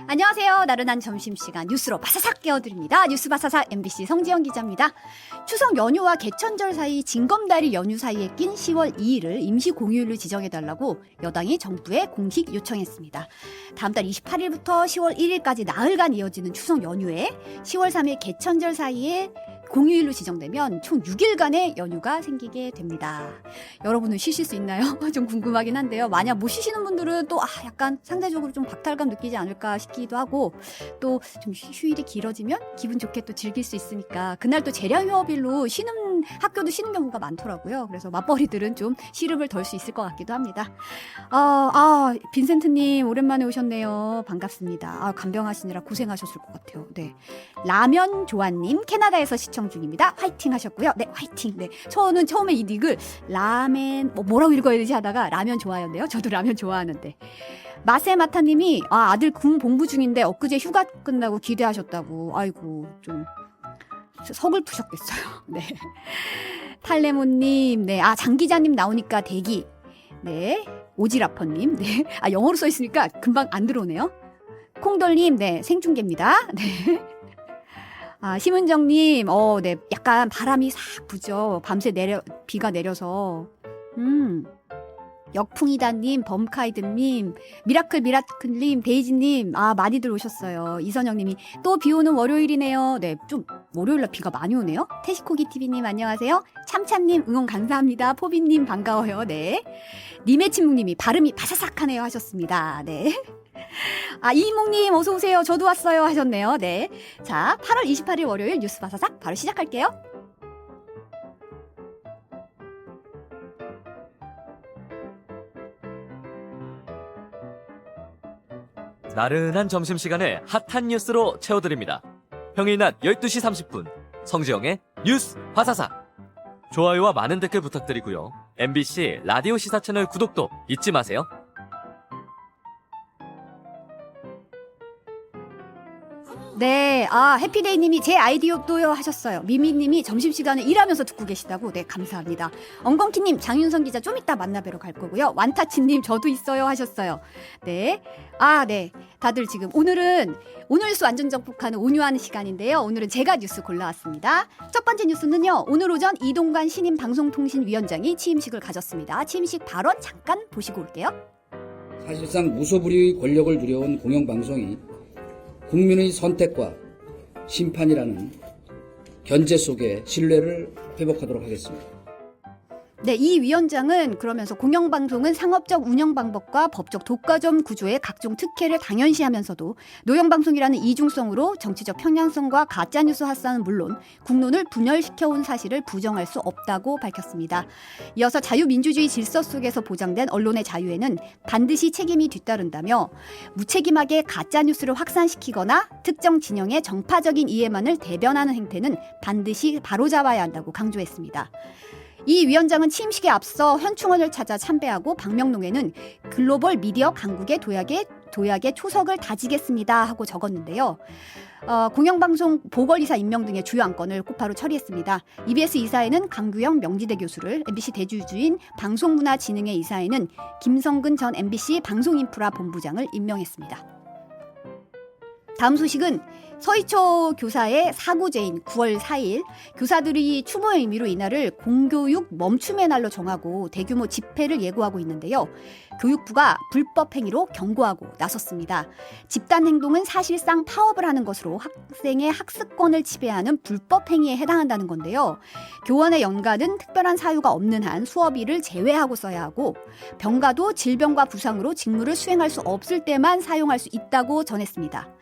안녕하세요. 나른한 점심시간 뉴스로 바사삭 깨워드립니다. 뉴스 바사삭 MBC 성지영 기자입니다. 추석 연휴와 개천절 사이 징검다리 연휴 사이에 낀 10월 2일을 임시 공휴일로 지정해달라고 여당이 정부에 공식 요청했습니다. 다음 달 28일부터 10월 1일까지 나흘간 이어지는 추석 연휴에 10월 3일 개천절 사이에 공휴일로 지정되면 총 6일간의 연휴가 생기게 됩니다. 여러분은 쉬실 수 있나요? 좀 궁금하긴 한데요. 만약 못 쉬시는 분들은 또 약간 상대적으로 좀 박탈감 느끼지 않을까 싶기도 하고, 또 좀 휴일이 길어지면 기분 좋게 또 즐길 수 있으니까 그날 또 재량휴업일로 쉬는 학교도 쉬는 경우가 많더라고요. 그래서 맞벌이들은 좀 시름을 덜 수 있을 것 같기도 합니다. 빈센트님 오랜만에 오셨네요. 반갑습니다. 간병하시느라 고생하셨을 것 같아요. 네, 라면 조아님 캐나다에서 시청 중입니다. 화이팅 하셨고요. 네, 화이팅. 네, 저는 처음에 이 닉을 라멘 뭐라고 읽어야 되지 하다가 라면 좋아요인데요. 저도 라면 좋아하는데. 마세마타님이 아들 군 복무 중인데 엊그제 휴가 끝나고 기대하셨다고. 아이고 좀 서글프셨겠어요. 네. 탈레모님, 네, 장 기자님 나오니까 대기. 네, 오지라퍼님, 네, 영어로 써 있으니까 금방 안 들어오네요. 콩돌님, 네, 생중계입니다. 네. 심은정님, 네, 약간 바람이 싹 부죠. 밤새 비가 내려서. 역풍이다님, 범카이드님, 미라클님, 데이지님, 많이들 오셨어요. 이선영님이 또 비 오는 월요일이네요. 네, 좀 월요일날 비가 많이 오네요. 태시코기TV님 안녕하세요. 참참님 응원 감사합니다. 포비님 반가워요. 네, 님의친묵님이 발음이 바사삭하네요 하셨습니다. 네. 이몽님 어서오세요. 저도 왔어요 하셨네요. 네, 자, 8월 28일 월요일 뉴스 바사삭 바로 시작할게요. 나른한 점심시간에 핫한 뉴스로 채워드립니다. 평일 낮 12시 30분 성지영의 뉴스 바사삭. 좋아요와 많은 댓글 부탁드리고요. MBC 라디오 시사 채널 구독도 잊지 마세요. 네, 해피데이님이 제 아이디어도요 하셨어요. 미미님이 점심시간에 일하면서 듣고 계시다고. 네, 감사합니다. 엉겅키님, 장윤선 기자 좀 이따 만나뵈러 갈 거고요. 완타치님 저도 있어요 하셨어요. 네, 네, 다들 지금 오늘 뉴스 완전 정복하는 온유한 시간인데요. 오늘은 제가 뉴스 골라왔습니다. 첫 번째 뉴스는요, 오늘 오전 이동관 신임 방송통신위원장이 취임식을 가졌습니다. 취임식 발언 잠깐 보시고 올게요. 사실상 무소불위의 권력을 누려온 공영방송이 국민의 선택과 심판이라는 견제 속에 신뢰를 회복하도록 하겠습니다. 네, 이 위원장은 그러면서 공영방송은 상업적 운영 방법과 법적 독과점 구조의 각종 특혜를 당연시하면서도 노영방송이라는 이중성으로 정치적 편향성과 가짜뉴스発散은 물론 국론을 분열시켜온 사실을 부정할 수 없다고 밝혔습니다. 이어서 자유민주주의 질서 속에서 보장된 언론의 자유에는 반드시 책임이 뒤따른다며 무책임하게 가짜뉴스를 확산시키거나 특정 진영의 정파적인 이해만을 대변하는 행태는 반드시 바로잡아야 한다고 강조했습니다. 이 위원장은 취임식에 앞서 현충원을 찾아 참배하고 방명록에는 글로벌 미디어 강국의 도약의 초석을 다지겠습니다 하고 적었는데요. 공영방송 보궐이사 임명 등의 주요 안건을 곧바로 처리했습니다. EBS 이사에는 강규영 명지대 교수를, MBC 대주주인 방송문화진흥회 이사에는 김성근 전 MBC 방송인프라 본부장을 임명했습니다. 다음 소식은 서희초 교사의 사고제인 9월 4일 교사들이 추모의 의미로 이날을 공교육 멈춤의 날로 정하고 대규모 집회를 예고하고 있는데요. 교육부가 불법 행위로 경고하고 나섰습니다. 집단 행동은 사실상 파업을 하는 것으로 학생의 학습권을 지배하는 불법 행위에 해당한다는 건데요. 교원의 연가는 특별한 사유가 없는 한 수업일을 제외하고 써야 하고 병가도 질병과 부상으로 직무를 수행할 수 없을 때만 사용할 수 있다고 전했습니다.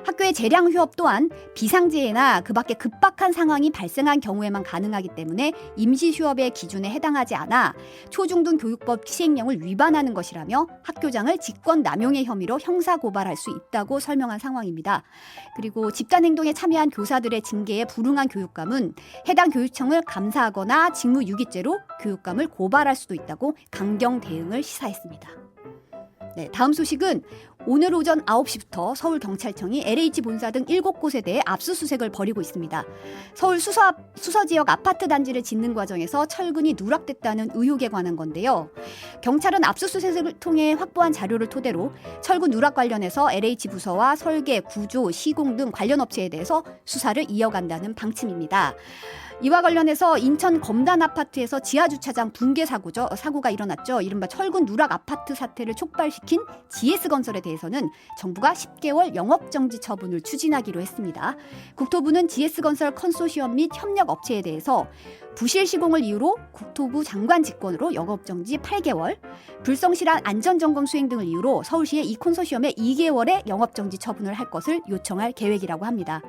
학교의 재량 휴업 또한 비상재해나 그 밖에 급박한 상황이 발생한 경우에만 가능하기 때문에 임시 휴업의 기준에 해당하지 않아 초중등 교육법 시행령을 위반하는 것이라며 학교장을 직권 남용의 혐의로 형사 고발할 수 있다고 설명한 상황입니다. 그리고 집단 행동에 참여한 교사들의 징계에 불응한 교육감은 해당 교육청을 감사하거나 직무유기죄로 교육감을 고발할 수도 있다고 강경 대응을 시사했습니다. 네, 다음 소식은 오늘 오전 9시부터 서울경찰청이 LH 본사 등 7곳에 대해 압수수색을 벌이고 있습니다. 서울 수서 지역 아파트 단지를 짓는 과정에서 철근이 누락됐다는 의혹에 관한 건데요. 경찰은 압수수색을 통해 확보한 자료를 토대로 철근 누락 관련해서 LH 부서와 설계, 구조, 시공 등 관련 업체에 대해서 수사를 이어간다는 방침입니다. 이와 관련해서 인천 검단 아파트에서 지하주차장 붕괴 사고가 일어났죠. 이른바 철근 누락 아파트 사태를 촉발시킨 GS건설에 대해서는 정부가 10개월 영업정지 처분을 추진하기로 했습니다. 국토부는 GS건설 컨소시엄 및 협력업체에 대해서 부실 시공을 이유로 국토부 장관 직권으로 영업정지 8개월, 불성실한 안전점검 수행 등을 이유로 서울시에 이 컨소시엄에 2개월의 영업정지 처분을 할 것을 요청할 계획이라고 합니다.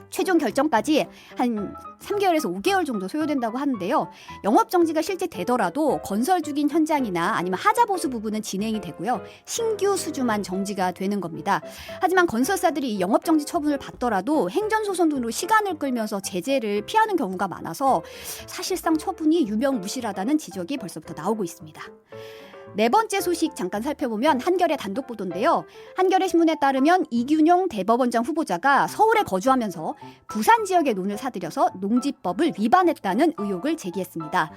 최종 결정까지 한 3개월에서 5개월 정도 소요된다고 하는데요. 영업정지가 실제 되더라도 건설 중인 현장이나 아니면 하자 보수 부분은 진행이 되고요. 신규 수주만 정지가 되는 겁니다. 하지만 건설사들이 이 영업정지 처분을 받더라도 행정소송 등으로 시간을 끌면서 제재를 피하는 경우가 많아서 사실상 처분이 유명무실하다는 지적이 벌써부터 나오고 있습니다. 네 번째 소식 잠깐 살펴보면 한겨레 단독 보도인데요. 한겨레 신문에 따르면 이균용 대법원장 후보자가 서울에 거주하면서 부산 지역의 논을 사들여서 농지법을 위반했다는 의혹을 제기했습니다.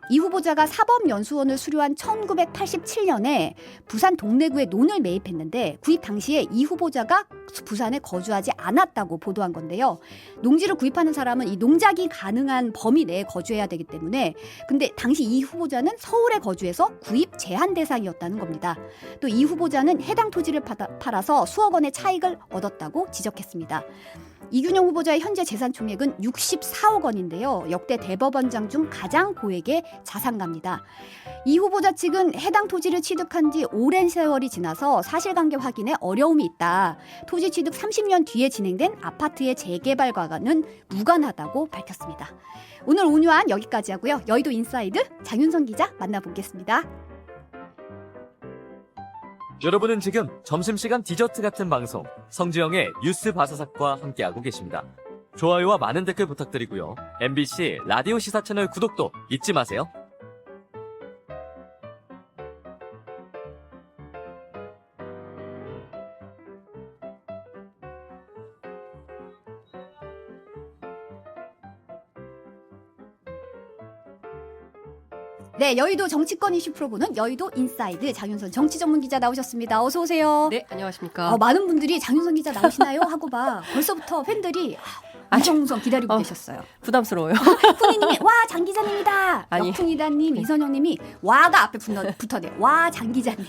이 후보자가 사법연수원을 수료한 1987년에 부산 동래구에 논을 매입했는데 구입 당시에 이 후보자가 부산에 거주하지 않았다고 보도한 건데요. 농지를 구입하는 사람은 이 농작이 가능한 범위 내에 거주해야 되기 때문에 근데 당시 이 후보자는 서울에 거주해서 구입 제한 대상이었다는 겁니다. 또 이 후보자는 해당 토지를 팔아서 수억 원의 차익을 얻었다고 지적했습니다. 이균용 후보자의 현재 재산 총액은 64억 원인데요. 역대 대법원장 중 가장 고액의 자산가입니다. 이 후보자 측은 해당 토지를 취득한 지 오랜 세월이 지나서 사실관계 확인에 어려움이 있다. 토지 취득 30년 뒤에 진행된 아파트의 재개발과는 무관하다고 밝혔습니다. 오늘 온유한 여기까지 하고요. 여의도 인사이드 장윤선 기자 만나보겠습니다. 여러분은 지금 점심시간 디저트 같은 방송 성지영의 뉴스 바사삭과 함께하고 계십니다. 좋아요와 많은 댓글 부탁드리고요. MBC 라디오 시사 채널 구독도 잊지 마세요. 네, 여의도 정치권 이슈 풀어보는 여의도 인사이드 장윤선 정치 전문 기자 나오셨습니다. 어서 오세요. 네, 안녕하십니까. 많은 분들이 장윤선 기자 나오시나요? 하고 봐. 벌써부터 팬들이 안정성 기다리고 계셨어요. 부담스러워요. 풍이님이 와 장 기자님이다. 아니. 역풍이다님, 이선영님이 와가 앞에 붙어네. 와 장 기자님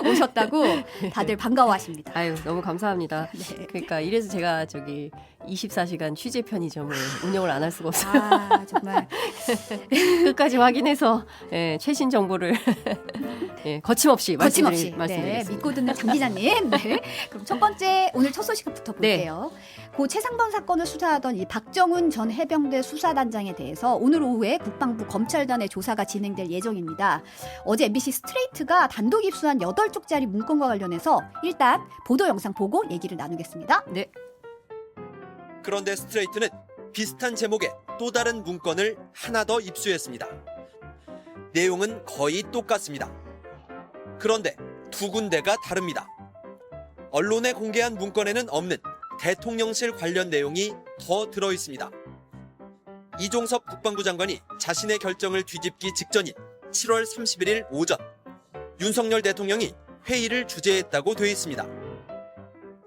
오셨다고 다들 반가워하십니다. 아유, 너무 감사합니다. 네. 그러니까 이래서 제가 24시간 취재 편의점을 운영을 안 할 수가 없어요. 아 정말 끝까지 확인해서 최신 정보를 거침없이 말씀드리겠습니다. 네, 믿고 듣는 장 기자님. 네. 그럼 첫 번째 오늘 첫 소식부터 볼게요. 고 최상범 사건을 수사하던 이 박정훈 전 해병대 수사단장에 대해서 오늘 오후에 국방부 검찰단의 조사가 진행될 예정입니다. 어제 MBC 스트레이트가 단독 입수한 8쪽짜리 문건과 관련해서 일단 보도 영상 보고 얘기를 나누겠습니다. 네. 그런데 스트레이트는 비슷한 제목의 또 다른 문건을 하나 더 입수했습니다. 내용은 거의 똑같습니다. 그런데 두 군데가 다릅니다. 언론에 공개한 문건에는 없는 대통령실 관련 내용이 더 들어있습니다. 이종섭 국방부 장관이 자신의 결정을 뒤집기 직전인 7월 31일 오전 윤석열 대통령이 회의를 주재했다고 돼 있습니다.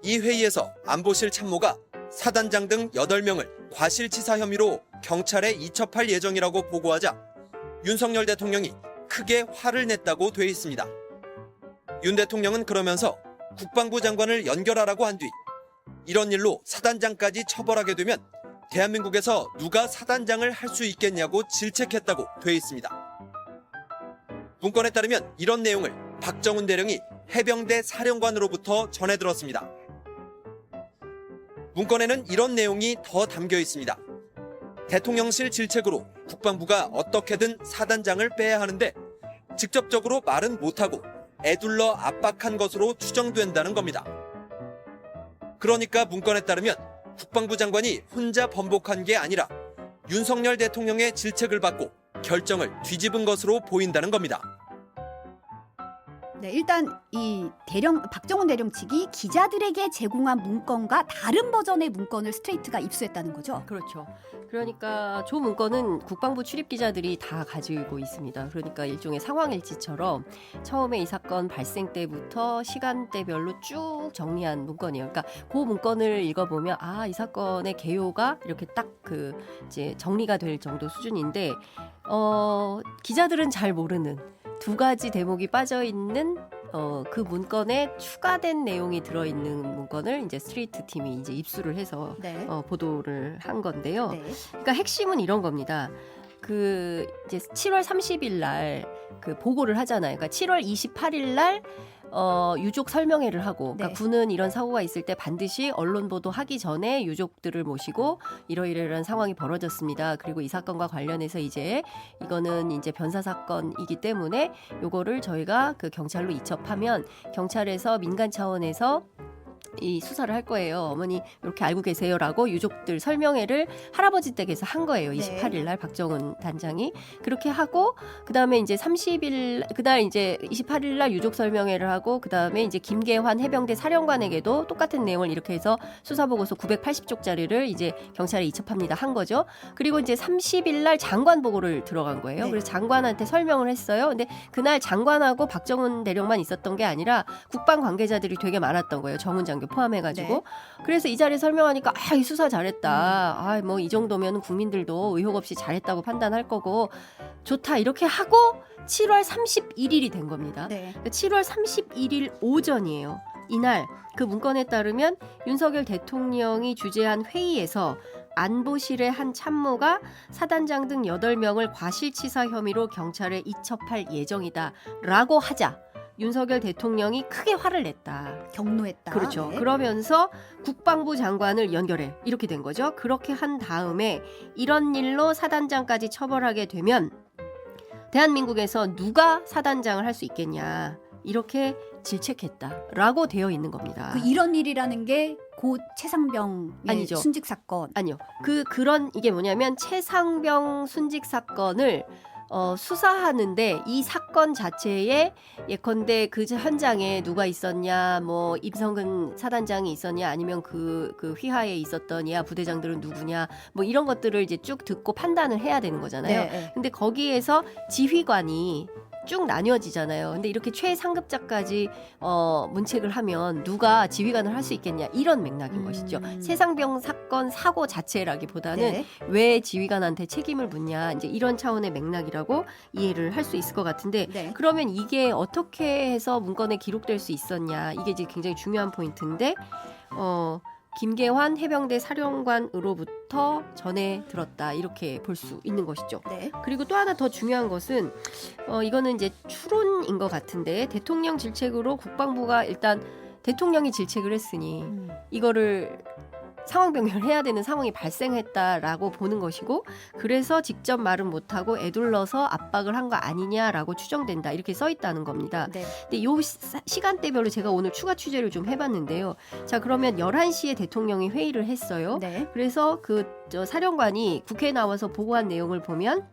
이 회의에서 안보실 참모가 사단장 등 8명을 과실치사 혐의로 경찰에 이첩할 예정이라고 보고하자 윤석열 대통령이 크게 화를 냈다고 돼 있습니다. 윤 대통령은 그러면서 국방부 장관을 연결하라고 한 뒤 이런 일로 사단장까지 처벌하게 되면 대한민국에서 누가 사단장을 할 수 있겠냐고 질책했다고 돼 있습니다. 문건에 따르면 이런 내용을 박정훈 대령이 해병대 사령관으로부터 전해 들었습니다. 문건에는 이런 내용이 더 담겨 있습니다. 대통령실 질책으로 국방부가 어떻게든 사단장을 빼야 하는데 직접적으로 말은 못하고 애둘러 압박한 것으로 추정된다는 겁니다. 그러니까 문건에 따르면 국방부 장관이 혼자 번복한 게 아니라 윤석열 대통령의 질책을 받고 결정을 뒤집은 것으로 보인다는 겁니다. 네, 일단 이 박정훈 대령 측이 기자들에게 제공한 문건과 다른 버전의 문건을 스트레이트가 입수했다는 거죠. 그렇죠. 그러니까 조 문건은 국방부 출입 기자들이 다 가지고 있습니다. 그러니까 일종의 상황일지처럼 처음에 이 사건 발생 때부터 시간대별로 쭉 정리한 문건이에요. 그러니까 그 문건을 읽어보면 이 사건의 개요가 이렇게 딱 이제 정리가 될 정도 수준인데 기자들은 잘 모르는 두 가지 대목이 빠져 있는 그 문건에 추가된 내용이 들어있는 문건을 이제 스트레이트 팀이 이제 입수를 해서 네. 보도를 한 건데요. 네. 그러니까 핵심은 이런 겁니다. 이제 7월 30일 날 보고를 하잖아요. 그러니까 7월 28일 날 유족 설명회를 하고, 그러니까 네. 군은 이런 사고가 있을 때 반드시 언론 보도하기 전에 유족들을 모시고 이러이러한 상황이 벌어졌습니다. 그리고 이 사건과 관련해서 이거는 이제 변사 사건이기 때문에 요거를 저희가 경찰로 이첩하면 경찰에서 민간 차원에서 이 수사를 할 거예요. 어머니 이렇게 알고 계세요라고 유족들 설명회를 할아버지 댁에서 한 거예요. 28일 날 박정훈 단장이 그렇게 하고, 그다음에 이제 30일 그날 이제 28일 날 유족 설명회를 하고, 그다음에 이제 김계환 해병대 사령관에게도 똑같은 내용을 이렇게 해서 수사 보고서 980쪽짜리를 이제 경찰에 이첩합니다 한 거죠. 그리고 이제 30일 날 장관 보고를 들어간 거예요. 네. 그래서 장관한테 설명을 했어요. 근데 그날 장관하고 박정훈 대령만 있었던 게 아니라 국방 관계자들이 되게 많았던 거예요. 정훈 장교 포함해가지고. 네. 그래서 이 자리에 설명하니까 이 수사 잘했다. 뭐 이 정도면 국민들도 의혹 없이 잘했다고 판단할 거고 좋다 이렇게 하고 7월 31일이 된 겁니다. 네. 그러니까 7월 31일 오전이에요. 이날 그 문건에 따르면 윤석열 대통령이 주재한 회의에서 안보실의 한 참모가 사단장 등 8명을 과실치사 혐의로 경찰에 이첩할 예정이다라고 하자 윤석열 대통령이 크게 화를 냈다. 경로했다. 그렇죠. 네. 그러면서 국방부 장관을 연결해. 이렇게 된 거죠. 그렇게 한 다음에 이런 일로 사단장까지 처벌하게 되면 대한민국에서 누가 사단장을 할 수 있겠냐. 이렇게 질책했다라고 되어 있는 겁니다. 이런 일이라는 게 곧 최상병의 아니죠. 순직 사건. 아니요. 그런 이게 뭐냐면 최상병 순직 사건을 수사하는데 이 사건 자체에 예컨대 그 현장에 누가 있었냐, 뭐 임성근 사단장이 있었냐, 아니면 그 휘하에 있었던 이하 부대장들은 누구냐, 뭐 이런 것들을 이제 쭉 듣고 판단을 해야 되는 거잖아요. 네. 근데 거기에서 지휘관이 쭉 나뉘어지잖아요. 근데 이렇게 최상급자까지 문책을 하면 누가 지휘관을 할 수 있겠냐 이런 맥락인 것이죠. 최상병 사건 사고 자체라기보다는 네. 왜 지휘관한테 책임을 묻냐 이제 이런 차원의 맥락이라고 이해를 할 수 있을 것 같은데 네. 그러면 이게 어떻게 해서 문건에 기록될 수 있었냐 이게 이제 굉장히 중요한 포인트인데 김계환 해병대 사령관으로부터 전해 들었다 이렇게 볼 수 있는 것이죠. 네. 그리고 또 하나 더 중요한 것은 이거는 이제 추론인 것 같은데 대통령 질책으로 국방부가 일단 대통령이 질책을 했으니 이거를 상황 변경해야 되는 상황이 발생했다라고 보는 것이고 그래서 직접 말은 못하고 애둘러서 압박을 한 거 아니냐라고 추정된다 이렇게 써 있다는 겁니다. 네. 근데 요 시간대별로 제가 오늘 추가 취재를 좀 해봤는데요. 자 그러면 11시에 대통령이 회의를 했어요. 네. 그래서 사령관이 국회에 나와서 보고한 내용을 보면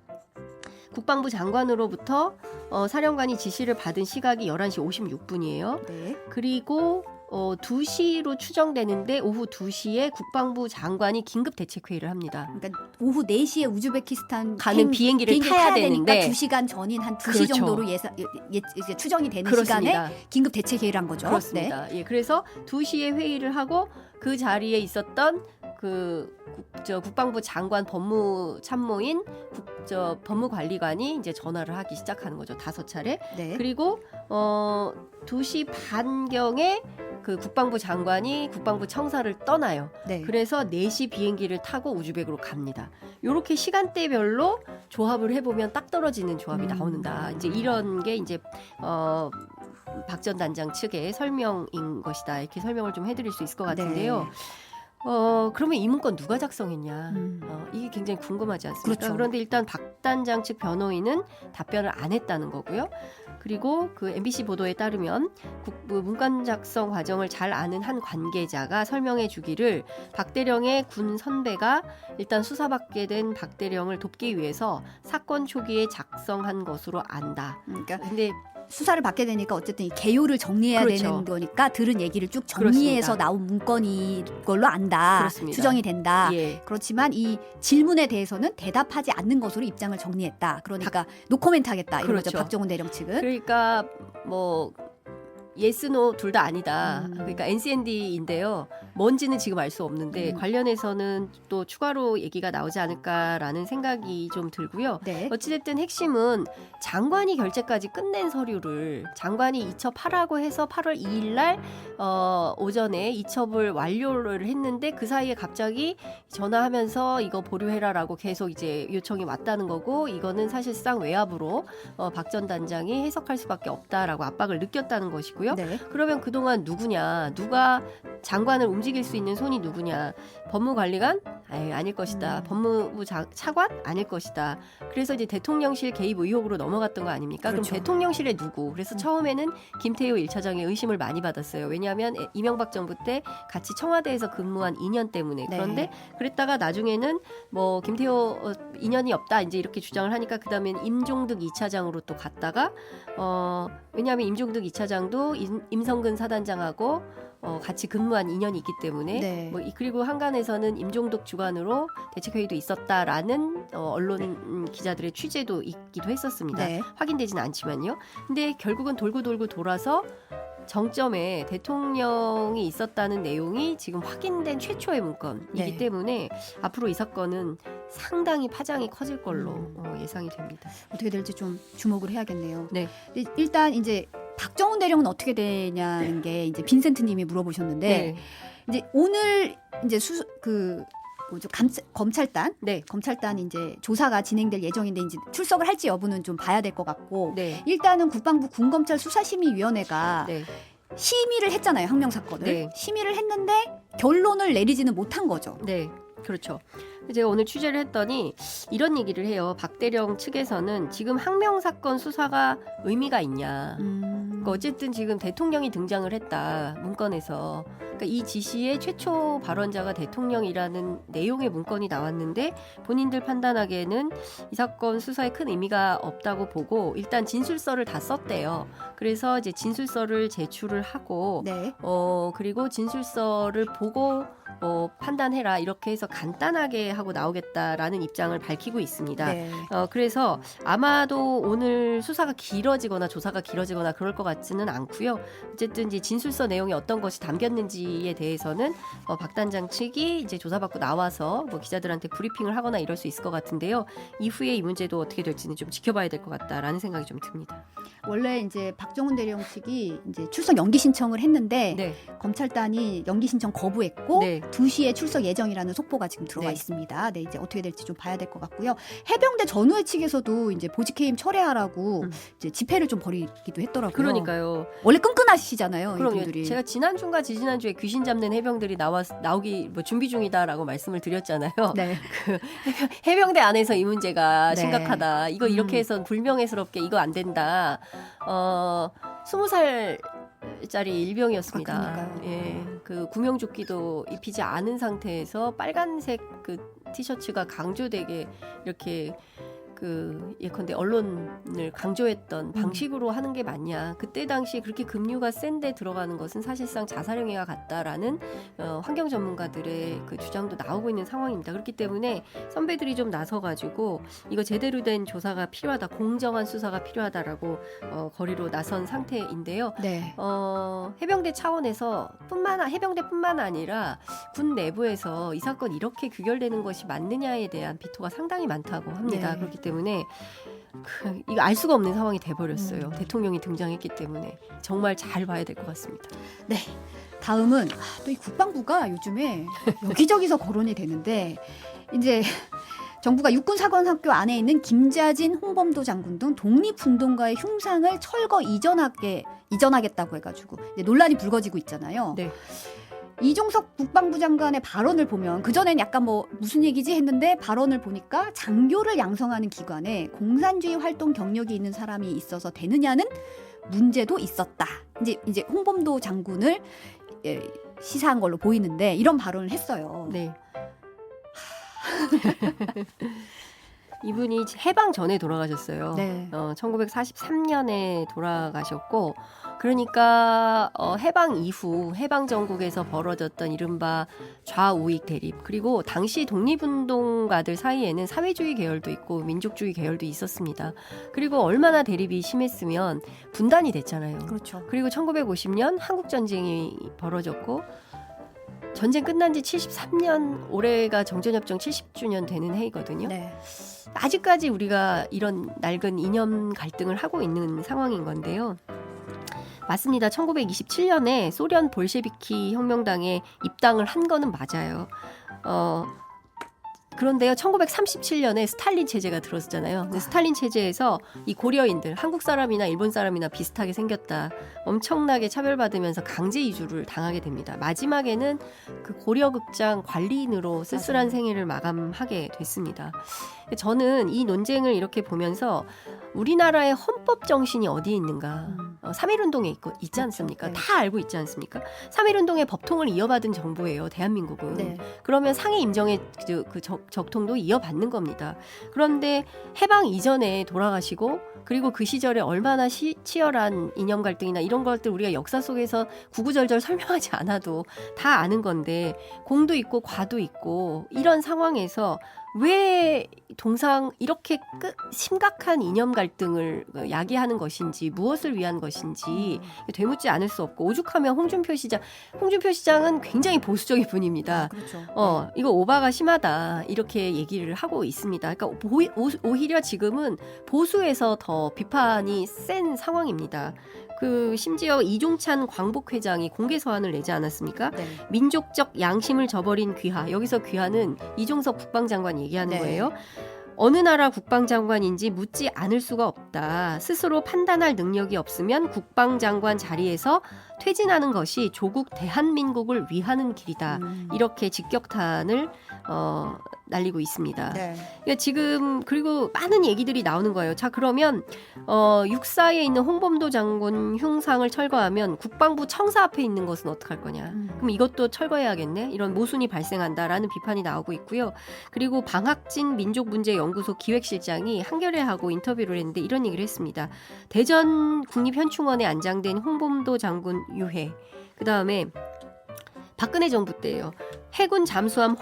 국방부 장관으로부터 사령관이 지시를 받은 시각이 11시 56분이에요. 네. 그리고 2시로 추정되는데 오후 2시에 국방부 장관이 긴급 대책회의를 합니다. 그러니까 오후 4시에 우즈베키스탄 가는 비행기를 타야 되는데 2시간 전인 한 2시 그렇죠. 정도로 이제 추정이 되는 그렇습니다. 시간에 긴급 대책회의를 한 거죠. 그렇습니다. 예, 그래서 2시에 회의를 하고 그 자리에 있었던 국방부 장관 법무참모인 법무관리관이 이제 전화를 하기 시작하는 거죠. 5차례. 네. 그리고 2시 반경에 그 국방부 장관이 국방부 청사를 떠나요. 네. 그래서 4시 비행기를 타고 우즈벡으로 갑니다. 이렇게 시간대별로 조합을 해보면 딱 떨어지는 조합이 나오는다. 이제 이런 게 이제 박 전 단장 측의 설명인 것이다. 이렇게 설명을 좀 해드릴 수 있을 것 같은데요. 네. 그러면 이 문건 누가 작성했냐? 이게 굉장히 궁금하지 않습니까? 그렇죠. 그런데 일단 박 단장 측 변호인은 답변을 안 했다는 거고요. 그리고 그 MBC 보도에 따르면 문건 작성 과정을 잘 아는 한 관계자가 설명해 주기를 박 대령의 군 선배가 일단 수사받게 된 박 대령을 돕기 위해서 사건 초기에 작성한 것으로 안다. 그러니까 근데 수사를 받게 되니까 어쨌든 이 개요를 정리해야 그렇죠. 되는 거니까 들은 얘기를 쭉 정리해서 그렇습니다. 나온 문건이 걸로 안다. 그렇습니다. 추정이 된다. 예. 그렇지만 이 질문에 대해서는 대답하지 않는 것으로 입장을 정리했다. 그러니까 노코멘트 하겠다. 이런 거죠. 그렇죠. 박정훈 대령 측은. 그러니까 뭐 예스 노 둘 다 아니다. 음. 그러니까 NCND인데요. 뭔지는 지금 알 수 없는데 관련해서는 또 추가로 얘기가 나오지 않을까라는 생각이 좀 들고요. 네. 어찌됐든 핵심은 장관이 결재까지 끝낸 서류를 장관이 이첩하라고 해서 8월 2일 날 오전에 이첩을 완료를 했는데 그 사이에 갑자기 전화하면서 이거 보류해라라고 계속 이제 요청이 왔다는 거고 이거는 사실상 외압으로 박 전 단장이 해석할 수밖에 없다라고 압박을 느꼈다는 것이고요. 네. 그러면 그동안 누구냐? 누가 장관을 움직일 수 있는 손이 누구냐? 법무관리관? 아닐 것이다. 법무부 차관? 아닐 것이다. 그래서 이제 대통령실 개입 의혹으로 넘어갔던 거 아닙니까? 그렇죠. 그럼 대통령실에 누구? 그래서 처음에는 김태효 1차장의 의심을 많이 받았어요. 왜냐하면 이명박 정부 때 같이 청와대에서 근무한 인연 때문에. 네. 그런데 그랬다가 나중에는 뭐 김태효 인연이 없다 이제 이렇게 주장을 하니까 그다음엔 임종득 2차장으로 또 갔다가 왜냐하면 임종득 2차장도 임성근 사단장하고 같이 근무한 인연이 있기 때문에 네. 그리고 한간에서는 임종덕 주관으로 대책회의도 있었다라는 언론 기자들의 취재도 있기도 했었습니다. 네. 확인되지는 않지만요. 근데 결국은 돌고 돌고 돌아서 정점에 대통령이 있었다는 내용이 지금 확인된 최초의 문건이기 네. 때문에 앞으로 이 사건은 상당히 파장이 커질 걸로 예상이 됩니다. 어떻게 될지 좀 주목을 해야겠네요. 네. 일단 이제 박정훈 대령은 어떻게 되냐는 게 이제 빈센트님이 물어보셨는데 네. 이제 오늘 이제 검찰단 네. 검찰단 이제 조사가 진행될 예정인데 이제 출석을 할지 여부는 좀 봐야 될 것 같고 네. 일단은 국방부 군검찰 수사심의위원회가 네. 심의를 했잖아요 항명 사건을 네. 심의를 했는데 결론을 내리지는 못한 거죠. 네, 그렇죠. 제가 오늘 취재를 했더니 이런 얘기를 해요. 박대령 측에서는 지금 항명 사건 수사가 의미가 있냐. 그러니까 어쨌든 지금 대통령이 등장을 했다 문건에서. 그러니까 이 지시의 최초 발언자가 대통령이라는 내용의 문건이 나왔는데 본인들 판단하기에는 이 사건 수사에 큰 의미가 없다고 보고 일단 진술서를 다 썼대요. 그래서 이제 진술서를 제출을 하고 네. 그리고 진술서를 보고 판단해라 이렇게 해서 간단하게 하고 나오겠다라는 입장을 밝히고 있습니다. 네. 그래서 아마도 오늘 수사가 길어지거나 조사가 길어지거나 그럴 것 같지는 않고요. 어쨌든 이제 진술서 내용이 어떤 것이 담겼는지에 대해서는 박 단장 측이 이제 조사받고 나와서 뭐 기자들한테 브리핑을 하거나 이럴 수 있을 것 같은데요. 이후에 이 문제도 어떻게 될지는 좀 지켜봐야 될 것 같다라는 생각이 좀 듭니다. 원래 이제 박정훈 대령 측이 이제 출석 연기 신청을 했는데 네, 검찰단이 연기 신청 거부했고 네. 2시에 출석 예정이라는 속보가 지금 들어와 네. 있습니다. 네, 이제 어떻게 될지 좀 봐야 될 것 같고요. 해병대 전우회 측에서도 이제 보직해임 철회하라고 이제 집회를 좀 벌이기도 했더라고요. 그러니까요. 원래 끈끈하시잖아요, 그럼 이분들이. 제가 지난주인가 지지난주에 귀신 잡는 해병들이 나오기 뭐 준비 중이다라고 말씀을 드렸잖아요. 네. 해병대 안에서 이 문제가 네. 심각하다. 이거 이렇게 해서 불명예스럽게 이거 안 된다. 20살짜리 일병이었습니다. 아, 그러니까요. 예, 그 구명조끼도 입히지 않은 상태에서 빨간색 그 티셔츠가 강조되게 이렇게 예컨대 언론을 강조했던 방식으로 하는 게 맞냐. 그때 당시 그렇게 급류가 센데 들어가는 것은 사실상 자살행위가 같다라는 환경 전문가들의 그 주장도 나오고 있는 상황입니다. 그렇기 때문에 선배들이 좀 나서가지고 이거 제대로 된 조사가 필요하다. 공정한 수사가 필요하다라고 거리로 나선 상태인데요. 네. 해병대 차원에서 해병대뿐만 아니라 군 내부에서 이 사건 이렇게 규결되는 것이 맞느냐에 대한 비토가 상당히 많다고 합니다. 네. 그렇기 때문에 이거 알 수가 없는 상황이 돼버렸어요. 대통령이 등장했기 때문에 정말 잘 봐야 될 것 같습니다. 네. 다음은 또 이 국방부가 요즘에 여기저기서 거론이 되는데 이제 정부가 육군사관학교 안에 있는 김자진, 홍범도 장군 등 독립운동가의 흉상을 철거 이전하겠다고 해가지고 이제 논란이 불거지고 있잖아요. 네. 이종석 국방부 장관의 발언을 보면 그전엔 약간 뭐 무슨 얘기지 했는데 발언을 보니까 장교를 양성하는 기관에 공산주의 활동 경력이 있는 사람이 있어서 되느냐는 문제도 있었다. 이제 홍범도 장군을 시사한 걸로 보이는데 이런 발언을 했어요. 네. 이분이 해방 전에 돌아가셨어요. 네. 1943년에 돌아가셨고, 그러니까 해방 이후 해방 전국에서 벌어졌던 이른바 좌우익 대립, 그리고 당시 독립운동가들 사이에는 사회주의 계열도 있고 민족주의 계열도 있었습니다. 그리고 얼마나 대립이 심했으면 분단이 됐잖아요. 그렇죠. 그리고 1950년 한국 전쟁이 벌어졌고, 전쟁 끝난 지 73년, 올해가 정전협정 70주년 되는 해이거든요. 네. 아직까지 우리가 이런 낡은 이념 갈등을 하고 있는 상황인 건데요. 맞습니다. 1927년에 소련 볼셰비키 혁명당에 입당을 한 거는 맞아요. 그런데요, 1937년에 스탈린 체제가 들어섰잖아요. 근데 스탈린 체제에서 이 고려인들, 한국 사람이나 일본 사람이나 비슷하게 생겼다, 엄청나게 차별받으면서 강제 이주를 당하게 됩니다. 마지막에는 그 고려극장 관리인으로 쓸쓸한 맞아요. 생애를 마감하게 됐습니다. 저는 이 논쟁을 이렇게 보면서 우리나라의 헌법 정신이 어디에 있는가? 3.1운동에 있지 않습니까? 네. 다 알고 있지 않습니까? 3.1운동의 법통을 이어받은 정부예요, 대한민국은. 네. 그러면 상해 임정의 그 적통도 이어받는 겁니다. 그런데 해방 이전에 돌아가시고, 그리고 그 시절에 얼마나 치열한 이념 갈등이나 이런 것들 우리가 역사 속에서 구구절절 설명하지 않아도 다 아는 건데, 공도 있고 과도 있고 이런 상황에서 왜 동상 이렇게 심각한 이념 갈등을 야기하는 것인지, 무엇을 위한 것인지 되묻지 않을 수 없고, 오죽하면 홍준표 시장은 굉장히 보수적인 분입니다. 그렇죠. 이거 오바가 심하다, 이렇게 얘기를 하고 있습니다. 그러니까 오히려 지금은 보수에서 더 비판이 센 상황입니다. 심지어 이종찬 광복회장이 공개 서한을 내지 않았습니까? 네. 민족적 양심을 저버린 귀하. 여기서 귀하는 이종석 국방장관 얘기하는 네. 거예요. 어느 나라 국방장관인지 묻지 않을 수가 없다. 스스로 판단할 능력이 없으면 국방장관 자리에서 퇴진하는 것이 조국 대한민국을 위하는 길이다. 이렇게 직격탄을 날리고 있습니다. 네. 그러니까 지금 그리고 많은 얘기들이 나오는 거예요. 자, 그러면 육사에 있는 홍범도 장군 흉상을 철거하면 국방부 청사 앞에 있는 것은 어떡할 거냐. 그럼 이것도 철거해야겠네. 이런 모순이 발생한다라는 비판이 나오고 있고요. 그리고 방학진 민족문제연구소 기획실장이 한겨레하고 인터뷰를 했는데 이런 얘기를 했습니다. 대전 국립현충원에 안장된 홍범도 장군 유해, 그 다음에 박근혜 정부 때예요. 해군 잠수함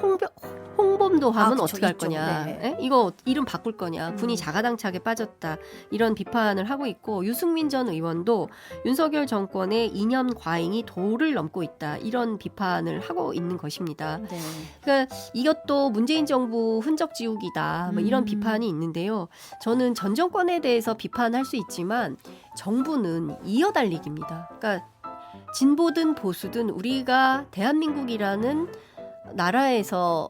홍범도함은 그쵸, 어떻게 할 있죠. 거냐. 네. 에? 이거 이름 바꿀 거냐. 군이 자가당착에 빠졌다. 이런 비판을 하고 있고, 유승민 전 의원도 윤석열 정권의 이념 과잉이 도를 넘고 있다. 이런 비판을 하고 있는 것입니다. 네. 그러니까 이것도 문재인 정부 흔적 지우기다. 뭐 이런 비판이 있는데요. 저는 전 정권에 대해서 비판할 수 있지만 정부는 이어달리기입니다. 그러니까 진보든 보수든 우리가 대한민국이라는 나라에서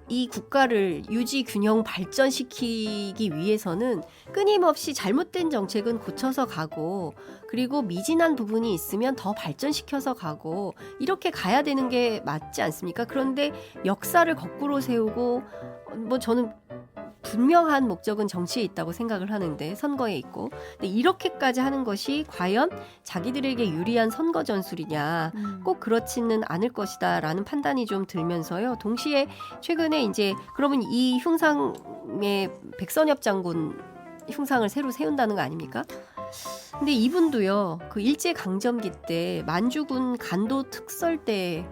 이 국가를 유지 균형 발전시키기 위해서는 끊임없이 잘못된 정책은 고쳐서 가고, 그리고 미진한 부분이 있으면 더 발전시켜서 가고, 이렇게 가야 되는 게 맞지 않습니까? 그런데 역사를 거꾸로 세우고, 저는 분명한 목적은 정치에 있다고 생각을 하는데, 선거에 있고, 근데 이렇게까지 하는 것이 과연 자기들에게 유리한 선거 전술이냐, 꼭 그렇지는 않을 것이다라는 판단이 좀 들면서요. 동시에 최근에 이제 그러면 이 흉상에 백선엽 장군 흉상을 새로 세운다는 거 아닙니까? 근데 이분도요, 그 일제 강점기 때 만주군 간도 특설대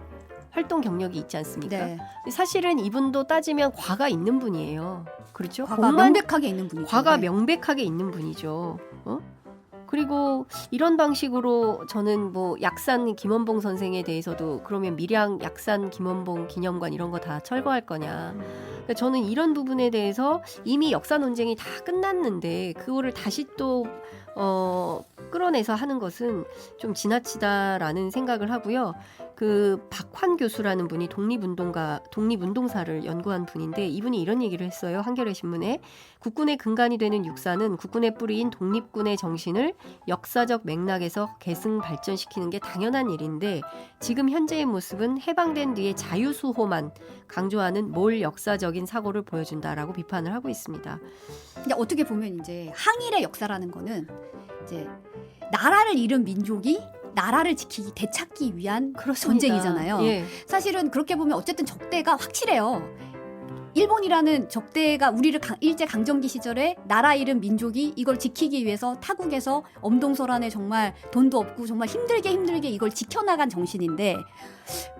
활동 경력이 있지 않습니까? 네. 사실은 이분도 따지면 과가 있는 분이에요. 그렇죠? 과가 명백하게 있는 분이죠. 과가 네. 명백하게 있는 분이죠. 그리고 이런 방식으로 저는 약산 김원봉 선생에 대해서도 그러면 밀양 약산 김원봉 기념관 이런 거 다 철거할 거냐. 그러니까 저는 이런 부분에 대해서 이미 역사 논쟁이 다 끝났는데 그거를 다시 또 끌어내서 하는 것은 좀 지나치다라는 생각을 하고요. 그 박환 교수라는 분이 독립운동사를 연구한 분인데, 이분이 이런 얘기를 했어요. 한겨레 신문에. 국군의 근간이 되는 육사는 국군의 뿌리인 독립군의 정신을 역사적 맥락에서 계승 발전시키는 게 당연한 일인데, 지금 현재의 모습은 해방된 뒤에 자유수호만 강조하는 몰 역사적인 사고를 보여준다라고 비판을 하고 있습니다. 근데 어떻게 보면 이제 항일의 역사라는 거는 이제 나라를 잃은 민족이 나라를 지키기, 되찾기 위한 그렇습니다. 전쟁이잖아요. 예. 사실은 그렇게 보면 어쨌든 적대가 확실해요. 일본이라는 적대가 우리를 일제 강점기 시절에 나라 이름 민족이 이걸 지키기 위해서 타국에서 엄동설안에 정말 돈도 없고 정말 힘들게 이걸 지켜나간 정신인데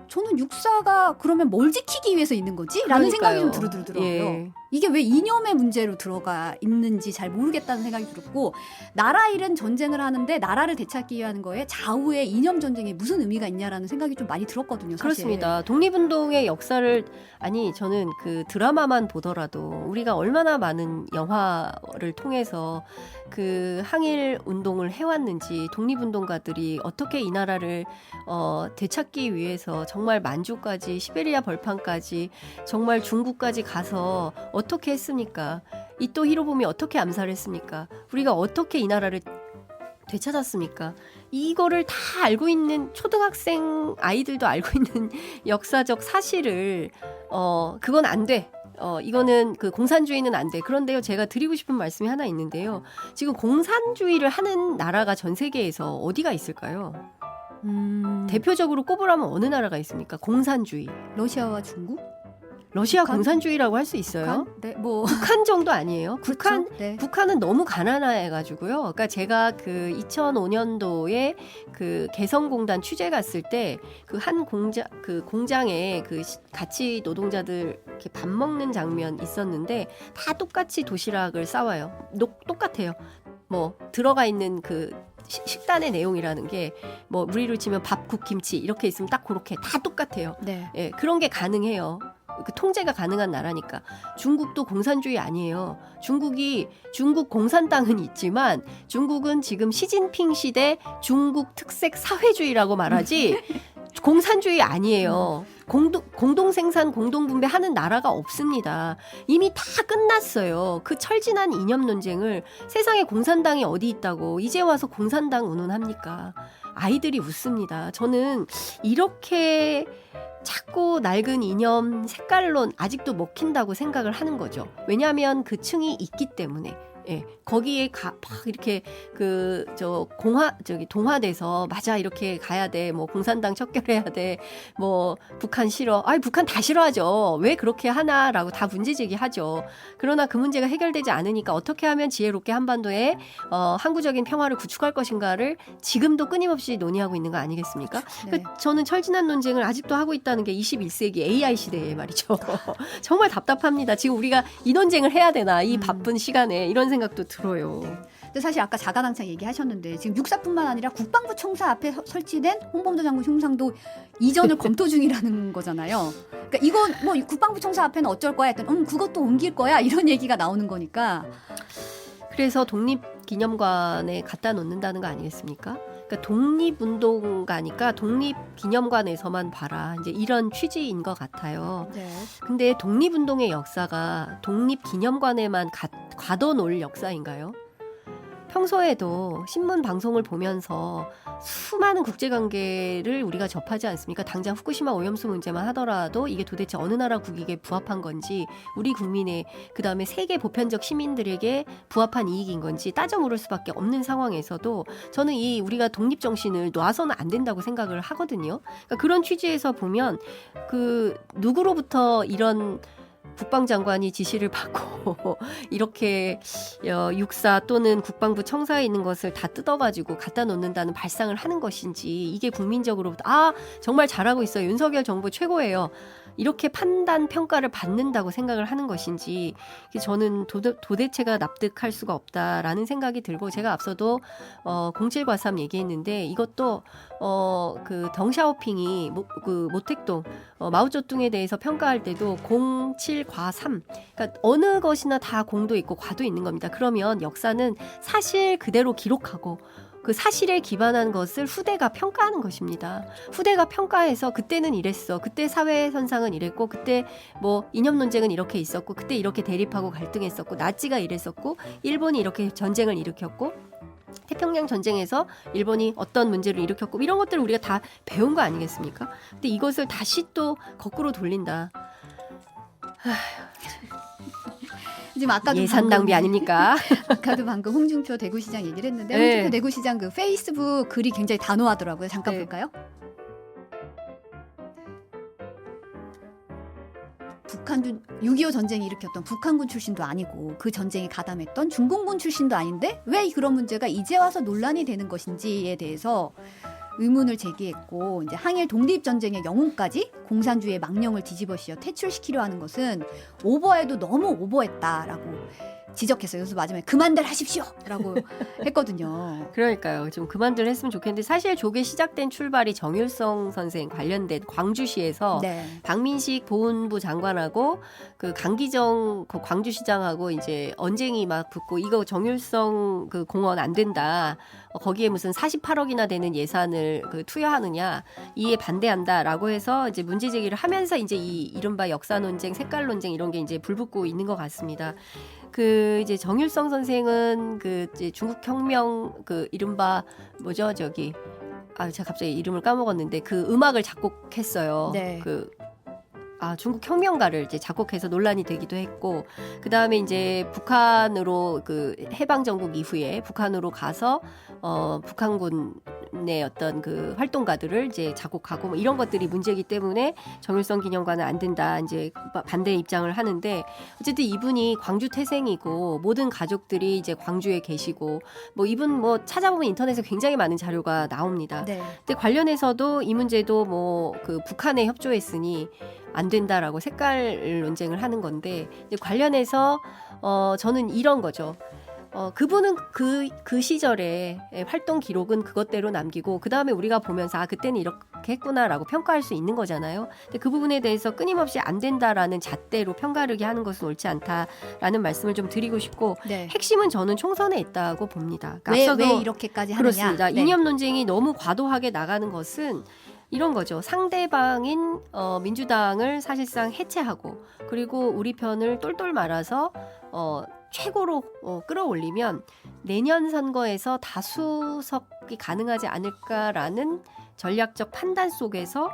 저는 육사가 그러면 뭘 지키기 위해서 있는 거지? 라는 생각이 좀 들더라고요. 예. 이게 왜 이념의 문제로 들어가 있는지 잘 모르겠다는 생각이 들었고 나라 잃은 전쟁을 하는데 나라를 되찾기 위한 거에 좌우의 이념 전쟁에 무슨 의미가 있냐라는 생각이 좀 많이 들었거든요. 사실. 그렇습니다. 독립운동의 역사를 저는 그 드라마만 보더라도 우리가 얼마나 많은 영화를 통해서 그 항일 운동을 해왔는지 독립운동가들이 어떻게 이 나라를 되찾기 위해서 정말 만주까지 시베리아 벌판까지 정말 중국까지 가서 어떻게 했습니까? 이토 히로부미 어떻게 암살했습니까? 우리가 어떻게 이 나라를 되찾았습니까? 이거를 다 알고 있는 초등학생 아이들도 알고 있는 역사적 사실을 그건 안 돼. 이거는 그 공산주의는 안 돼. 그런데요, 제가 드리고 싶은 말씀이 하나 있는데요. 지금 공산주의를 하는 나라가 전 세계에서 어디가 있을까요? 대표적으로 꼽으라면 어느 나라가 있습니까? 공산주의. 러시아와 중국? 러시아 북한? 공산주의라고 할 수 있어요? 북한? 네, 뭐 북한 정도 아니에요? 북한 그렇죠? 네. 북한은 너무 가난해가지고요. 그러니까 제가 그 2005년도에 그 개성공단 취재 갔을 때 그 한 공장에 그 같이 노동자들 이렇게 밥 먹는 장면 있었는데 다 똑같이 도시락을 싸와요. 똑같아요. 뭐 들어가 있는 그 식단의 내용이라는 게 뭐 우리로 치면 밥, 국, 김치 이렇게 있으면 딱 그렇게 다 똑같아요. 네. 예, 그런 게 가능해요. 그 통제가 가능한 나라니까. 중국도 공산주의 아니에요. 중국 공산당은 있지만 중국은 지금 시진핑 시대 중국 특색 사회주의라고 말하지 공산주의 아니에요. 공동생산, 공동분배하는 나라가 없습니다. 이미 다 끝났어요. 그 철진한 이념 논쟁을 세상에 공산당이 어디 있다고 이제 와서 공산당 운운합니까? 아이들이 웃습니다. 저는 이렇게 자꾸 낡은 이념 색깔론 아직도 먹힌다고 생각을 하는 거죠. 왜냐하면 그 층이 있기 때문에. 예, 거기에 막 이렇게 동화돼서 맞아 이렇게 가야 돼, 뭐 공산당 척결해야 돼, 뭐 북한 싫어, 북한 다 싫어하죠. 왜 그렇게 하나라고 다 문제제기하죠. 그러나 그 문제가 해결되지 않으니까 어떻게 하면 지혜롭게 한반도에 항구적인 평화를 구축할 것인가를 지금도 끊임없이 논의하고 있는 거 아니겠습니까? 네. 저는 철진한 논쟁을 아직도 하고 있다는 게 21세기 AI 시대에 말이죠. 정말 답답합니다. 지금 우리가 이 논쟁을 해야 되나 이 바쁜 시간에 이런 생각도 들어요. 근데 사실 아까 자가당착 얘기하셨는데 지금 육사뿐만 아니라 국방부 청사 앞에 설치된 홍범도 장군 흉상도 이전을 검토 중이라는 거잖아요. 그러니까 이건 뭐 국방부 청사 앞에는 어쩔 거야 했더니 그것도 옮길 거야 이런 얘기가 나오는 거니까. 그래서 독립기념관에 갖다 놓는다는 거 아니겠습니까? 그러니까 독립운동가니까 독립기념관에서만 봐라. 이제 이런 취지인 것 같아요. 네. 근데 독립운동의 역사가 독립기념관에만 가둬놓을 역사인가요? 평소에도 신문 방송을 보면서 수많은 국제관계를 우리가 접하지 않습니까? 당장 후쿠시마 오염수 문제만 하더라도 이게 도대체 어느 나라 국익에 부합한 건지, 우리 국민의 그다음에 세계 보편적 시민들에게 부합한 이익인 건지 따져 물을 수밖에 없는 상황에서도 저는 이 우리가 독립 정신을 놔서는 안 된다고 생각을 하거든요. 그러니까 그런 취지에서 보면 그 누구로부터 이런 국방장관이 지시를 받고 이렇게 육사 또는 국방부 청사에 있는 것을 다 뜯어가지고 갖다 놓는다는 발상을 하는 것인지, 이게 국민적으로부터 정말 잘하고 있어요, 윤석열 정부 최고예요, 이렇게 판단 평가를 받는다고 생각을 하는 것인지, 저는 도대체가 납득할 수가 없다라는 생각이 들고, 제가 앞서도 07과삼 얘기했는데 이것도 그 덩샤오핑이 그 모택동 마오쩌둥에 대해서 평가할 때도 07과삼, 그러니까 어느 것이나 다 공도 있고 과도 있는 겁니다. 그러면 역사는 사실 그대로 기록하고 그 사실에 기반한 것을 후대가 평가하는 것입니다. 후대가 평가해서 그때는 이랬어, 그때 사회 현상은 이랬고, 그때 뭐 이념 논쟁은 이렇게 있었고, 그때 이렇게 대립하고 갈등했었고, 나치가 이랬었고, 일본이 이렇게 전쟁을 일으켰고, 태평양 전쟁에서 일본이 어떤 문제를 일으켰고, 이런 것들을 우리가 다 배운 거 아니겠습니까? 근데 이것을 다시 또 거꾸로 돌린다. 지금 아까도 예산 낭비 아닙니까? 아까도 방금 홍준표 대구시장 얘기를 했는데 네. 홍준표 대구시장 그 페이스북 글이 굉장히 단호하더라고요. 잠깐 네. 볼까요? 북한군 6.25 전쟁이 일으켰던 북한군 출신도 아니고 그 전쟁에 가담했던 중공군 출신도 아닌데 왜 그런 문제가 이제 와서 논란이 되는 것인지에 대해서 의문을 제기했고 이제 항일 독립 전쟁의 영웅까지 공산주의의 망령을 뒤집어 씌워 퇴출시키려 하는 것은 오버해도 너무 오버했다라고 지적했어요. 그래서 마지막에 그만들 하십시오라고 했거든요. 그러니까요. 좀 그만들 했으면 좋겠는데 사실 조계 시작된 출발이 정일성 선생 관련된 광주시에서 네. 박민식 보훈부 장관하고 그 강기정 그 광주시장하고 이제 언쟁이 막 붙고 이거 정일성 그 공원 안 된다. 거기에 무슨 48억이나 되는 예산을 그 투여하느냐 이에 반대한다라고 해서 이제 문제 제기를 하면서 이제 이 이른바 역사 논쟁, 색깔 논쟁 이런 게 이제 불붙고 있는 것 같습니다. 그 이제 정일성 선생은 그 이제 중국 혁명 그 이른바 뭐죠 저기 제가 갑자기 이름을 까먹었는데 그 음악을 작곡했어요. 네. 중국 혁명가를 이제 작곡해서 논란이 되기도 했고, 그 다음에 이제 북한으로 그 해방 정국 이후에 북한으로 가서 북한군의 어떤 그 활동가들을 이제 작곡하고 뭐 이런 것들이 문제이기 때문에 정일성 기념관은 안 된다 이제 반대 입장을 하는데 어쨌든 이분이 광주 태생이고 모든 가족들이 이제 광주에 계시고 뭐 이분 뭐 찾아보면 인터넷에 굉장히 많은 자료가 나옵니다. 네. 근데 관련해서도 이 문제도 뭐 그 북한에 협조했으니 안 된다라고 색깔 논쟁을 하는 건데 이제 관련해서 저는 이런 거죠. 그분은 그 시절에 활동 기록은 그것대로 남기고 그 다음에 우리가 보면서 그때는 이렇게 했구나라고 평가할 수 있는 거잖아요. 근데 그 부분에 대해서 끊임없이 안 된다라는 잣대로 편가르기 하는 것은 옳지 않다라는 말씀을 좀 드리고 싶고 네. 핵심은 저는 총선에 있다고 봅니다. 그러니까 왜 앞서도 이렇게까지 하느냐. 그렇습니다. 네. 이념 논쟁이 너무 과도하게 나가는 것은 이런 거죠. 상대방인 민주당을 사실상 해체하고 그리고 우리 편을 똘똘 말아서 최고로 끌어올리면 내년 선거에서 다수석이 가능하지 않을까라는 전략적 판단 속에서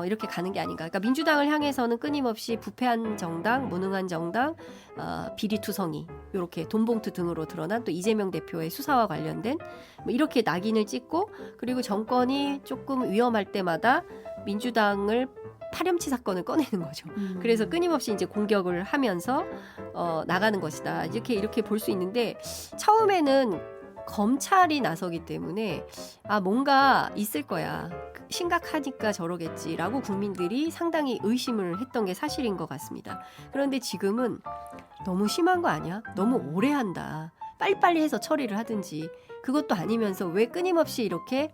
이렇게 가는 게 아닌가. 그러니까 민주당을 향해서는 끊임없이 부패한 정당, 무능한 정당, 비리투성이 이렇게 돈봉투 등으로 드러난 또 이재명 대표의 수사와 관련된 뭐 이렇게 낙인을 찍고 그리고 정권이 조금 위험할 때마다 민주당을 파렴치 사건을 꺼내는 거죠. 그래서 끊임없이 이제 공격을 하면서 나가는 것이다. 이렇게 볼 수 있는데 처음에는 검찰이 나서기 때문에 뭔가 있을 거야. 심각하니까 저러겠지라고 국민들이 상당히 의심을 했던 게 사실인 것 같습니다. 그런데 지금은 너무 심한 거 아니야? 너무 오래 한다. 빨리빨리 해서 처리를 하든지 그것도 아니면서 왜 끊임없이 이렇게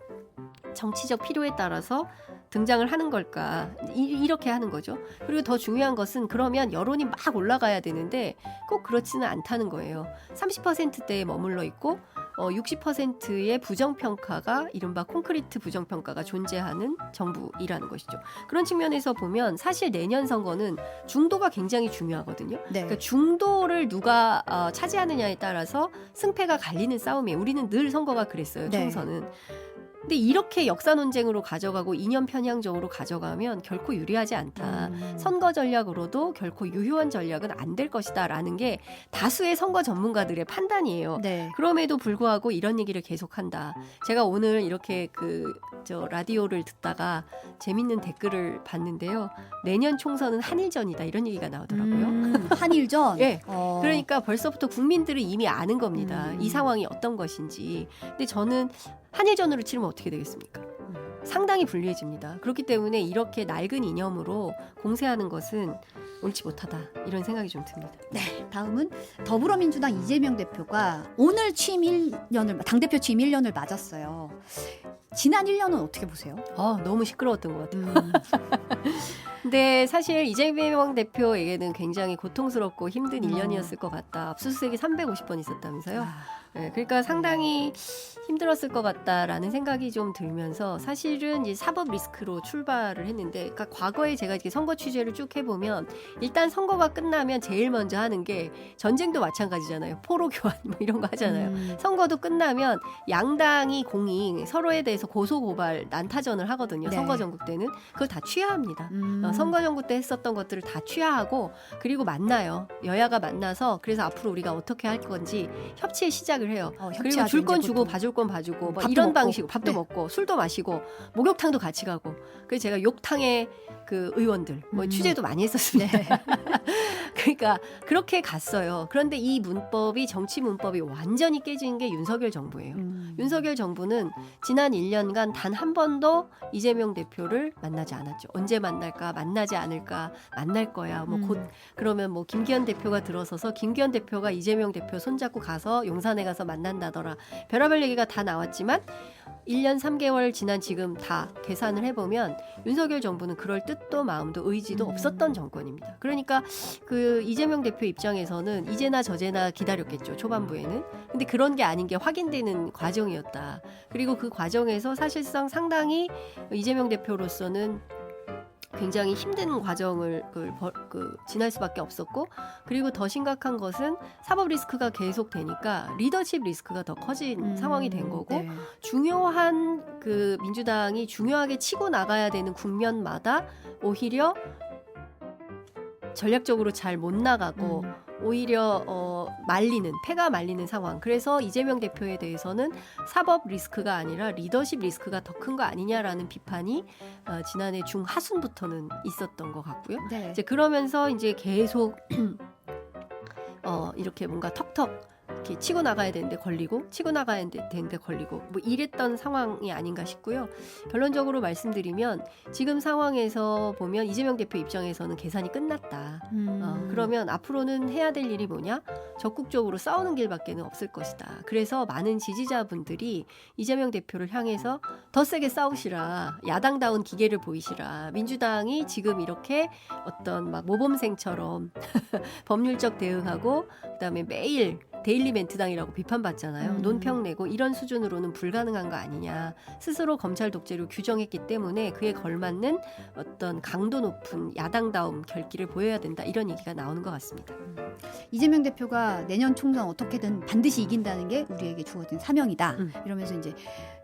정치적 필요에 따라서 등장을 하는 걸까? 이렇게 하는 거죠. 그리고 더 중요한 것은 그러면 여론이 막 올라가야 되는데 꼭 그렇지는 않다는 거예요. 30%대에 머물러 있고 60%의 부정평가가 이른바 콘크리트 부정평가가 존재하는 정부이라는 것이죠. 그런 측면에서 보면 사실 내년 선거는 중도가 굉장히 중요하거든요. 네. 그러니까 중도를 누가 차지하느냐에 따라서 승패가 갈리는 싸움이에요. 우리는 늘 선거가 그랬어요. 네. 총선은. 근데 이렇게 역사 논쟁으로 가져가고 이념 편향적으로 가져가면 결코 유리하지 않다. 선거 전략으로도 결코 유효한 전략은 안 될 것이다라는 게 다수의 선거 전문가들의 판단이에요. 네. 그럼에도 불구하고 이런 얘기를 계속한다. 제가 오늘 이렇게 라디오를 듣다가 재밌는 댓글을 봤는데요. 내년 총선은 한일전이다 이런 얘기가 나오더라고요. 한일전. 예. 그러니까 벌써부터 국민들은 이미 아는 겁니다. 음. 이 상황이 어떤 것인지. 근데 저는 한일전으로 치르면 어떻게 되겠습니까? 상당히 불리해집니다. 그렇기 때문에 이렇게 낡은 이념으로 공세하는 것은 옳지 못하다 이런 생각이 좀 듭니다. 네, 다음은 더불어민주당 이재명 대표가 오늘 당대표 취임 1년을 맞았어요. 지난 1년은 어떻게 보세요? 너무 시끄러웠던 것 같아요. 근데 사실 이재명 대표에게는 굉장히 고통스럽고 힘든 1년이었을 것 같다. 압수수색이 350번 있었다면서요. 네, 그러니까 상당히 힘들었을 것 같다라는 생각이 좀 들면서 사실은 이제 사법 리스크로 출발을 했는데, 그러니까 과거에 제가 이렇게 선거 취재를 쭉 해보면 일단 선거가 끝나면 제일 먼저 하는 게 전쟁도 마찬가지잖아요. 포로 교환 뭐 이런 거 하잖아요. 선거도 끝나면 양당이 공이 서로에 대해서 고소 고발 난타전을 하거든요. 네. 선거 전국 때는 그걸 다 취하합니다. 선거 전국 때 했었던 것들을 다 취하하고 그리고 만나요. 여야가 만나서 그래서 앞으로 우리가 어떻게 할 건지 협치의 시작을 시작을 해요. 그리고 협치하죠, 줄 건 이제 주고 보통. 봐줄 건 봐주고 뭐 밥도 이런 먹고. 방식으로 밥도 네. 먹고 술도 마시고 목욕탕도 같이 가고 그래서 제가 욕탕의 그 의원들 뭐 취재도 많이 했었습니다. 네. 그러니까 그렇게 갔어요. 그런데 이 문법이 정치 문법이 완전히 깨진 게 윤석열 정부예요. 윤석열 정부는 지난 1년간 단 한 번도 이재명 대표를 만나지 않았죠. 언제 만날까? 만나지 않을까? 만날 거야. 뭐 곧 그러면 뭐 김기현 대표가 들어서서 김기현 대표가 이재명 대표 손잡고 가서 용산에 가서 만난다더라. 별의별 얘기가 다 나왔지만 1년 3개월 지난 지금 다 계산을 해보면 윤석열 정부는 그럴 뜻도 마음도 의지도 없었던 정권입니다. 그러니까 그 이재명 대표 입장에서는 이제나 저제나 기다렸겠죠. 초반부에는. 근데 그런 게 아닌 게 확인되는 과정이었다. 그리고 그 과정에서 사실상 상당히 이재명 대표로서는 굉장히 힘든 과정을 지날 수밖에 없었고 그리고 더 심각한 것은 사법 리스크가 계속되니까 리더십 리스크가 더 커진 상황이 된 거고 네. 중요한 그 민주당이 중요하게 치고 나가야 되는 국면마다 오히려 전략적으로 잘 못 나가고 오히려 패가 말리는 상황. 그래서 이재명 대표에 대해서는 사법 리스크가 아니라 리더십 리스크가 더 큰 거 아니냐라는 비판이 지난해 중하순부터는 있었던 것 같고요. 네. 이제 그러면서 이제 계속 이렇게 뭔가 턱턱 이렇게 치고 나가야 되는데 걸리고 치고 나가야 되는데 걸리고 뭐 이랬던 상황이 아닌가 싶고요. 결론적으로 말씀드리면 지금 상황에서 보면 이재명 대표 입장에서는 계산이 끝났다. 그러면 앞으로는 해야 될 일이 뭐냐? 적극적으로 싸우는 길밖에는 없을 것이다. 그래서 많은 지지자분들이 이재명 대표를 향해서 더 세게 싸우시라. 야당다운 기계를 보이시라. 민주당이 지금 이렇게 어떤 막 모범생처럼 법률적 대응하고 그다음에 매일 데일리 멘트당이라고 비판받잖아요. 논평 내고 이런 수준으로는 불가능한 거 아니냐. 스스로 검찰 독재로 규정했기 때문에 그에 걸맞는 어떤 강도 높은 야당다움 결기를 보여야 된다. 이런 얘기가 나오는 것 같습니다. 이재명 대표가 내년 총선 어떻게든 반드시 이긴다는 게 우리에게 주어진 사명이다. 이러면서 이제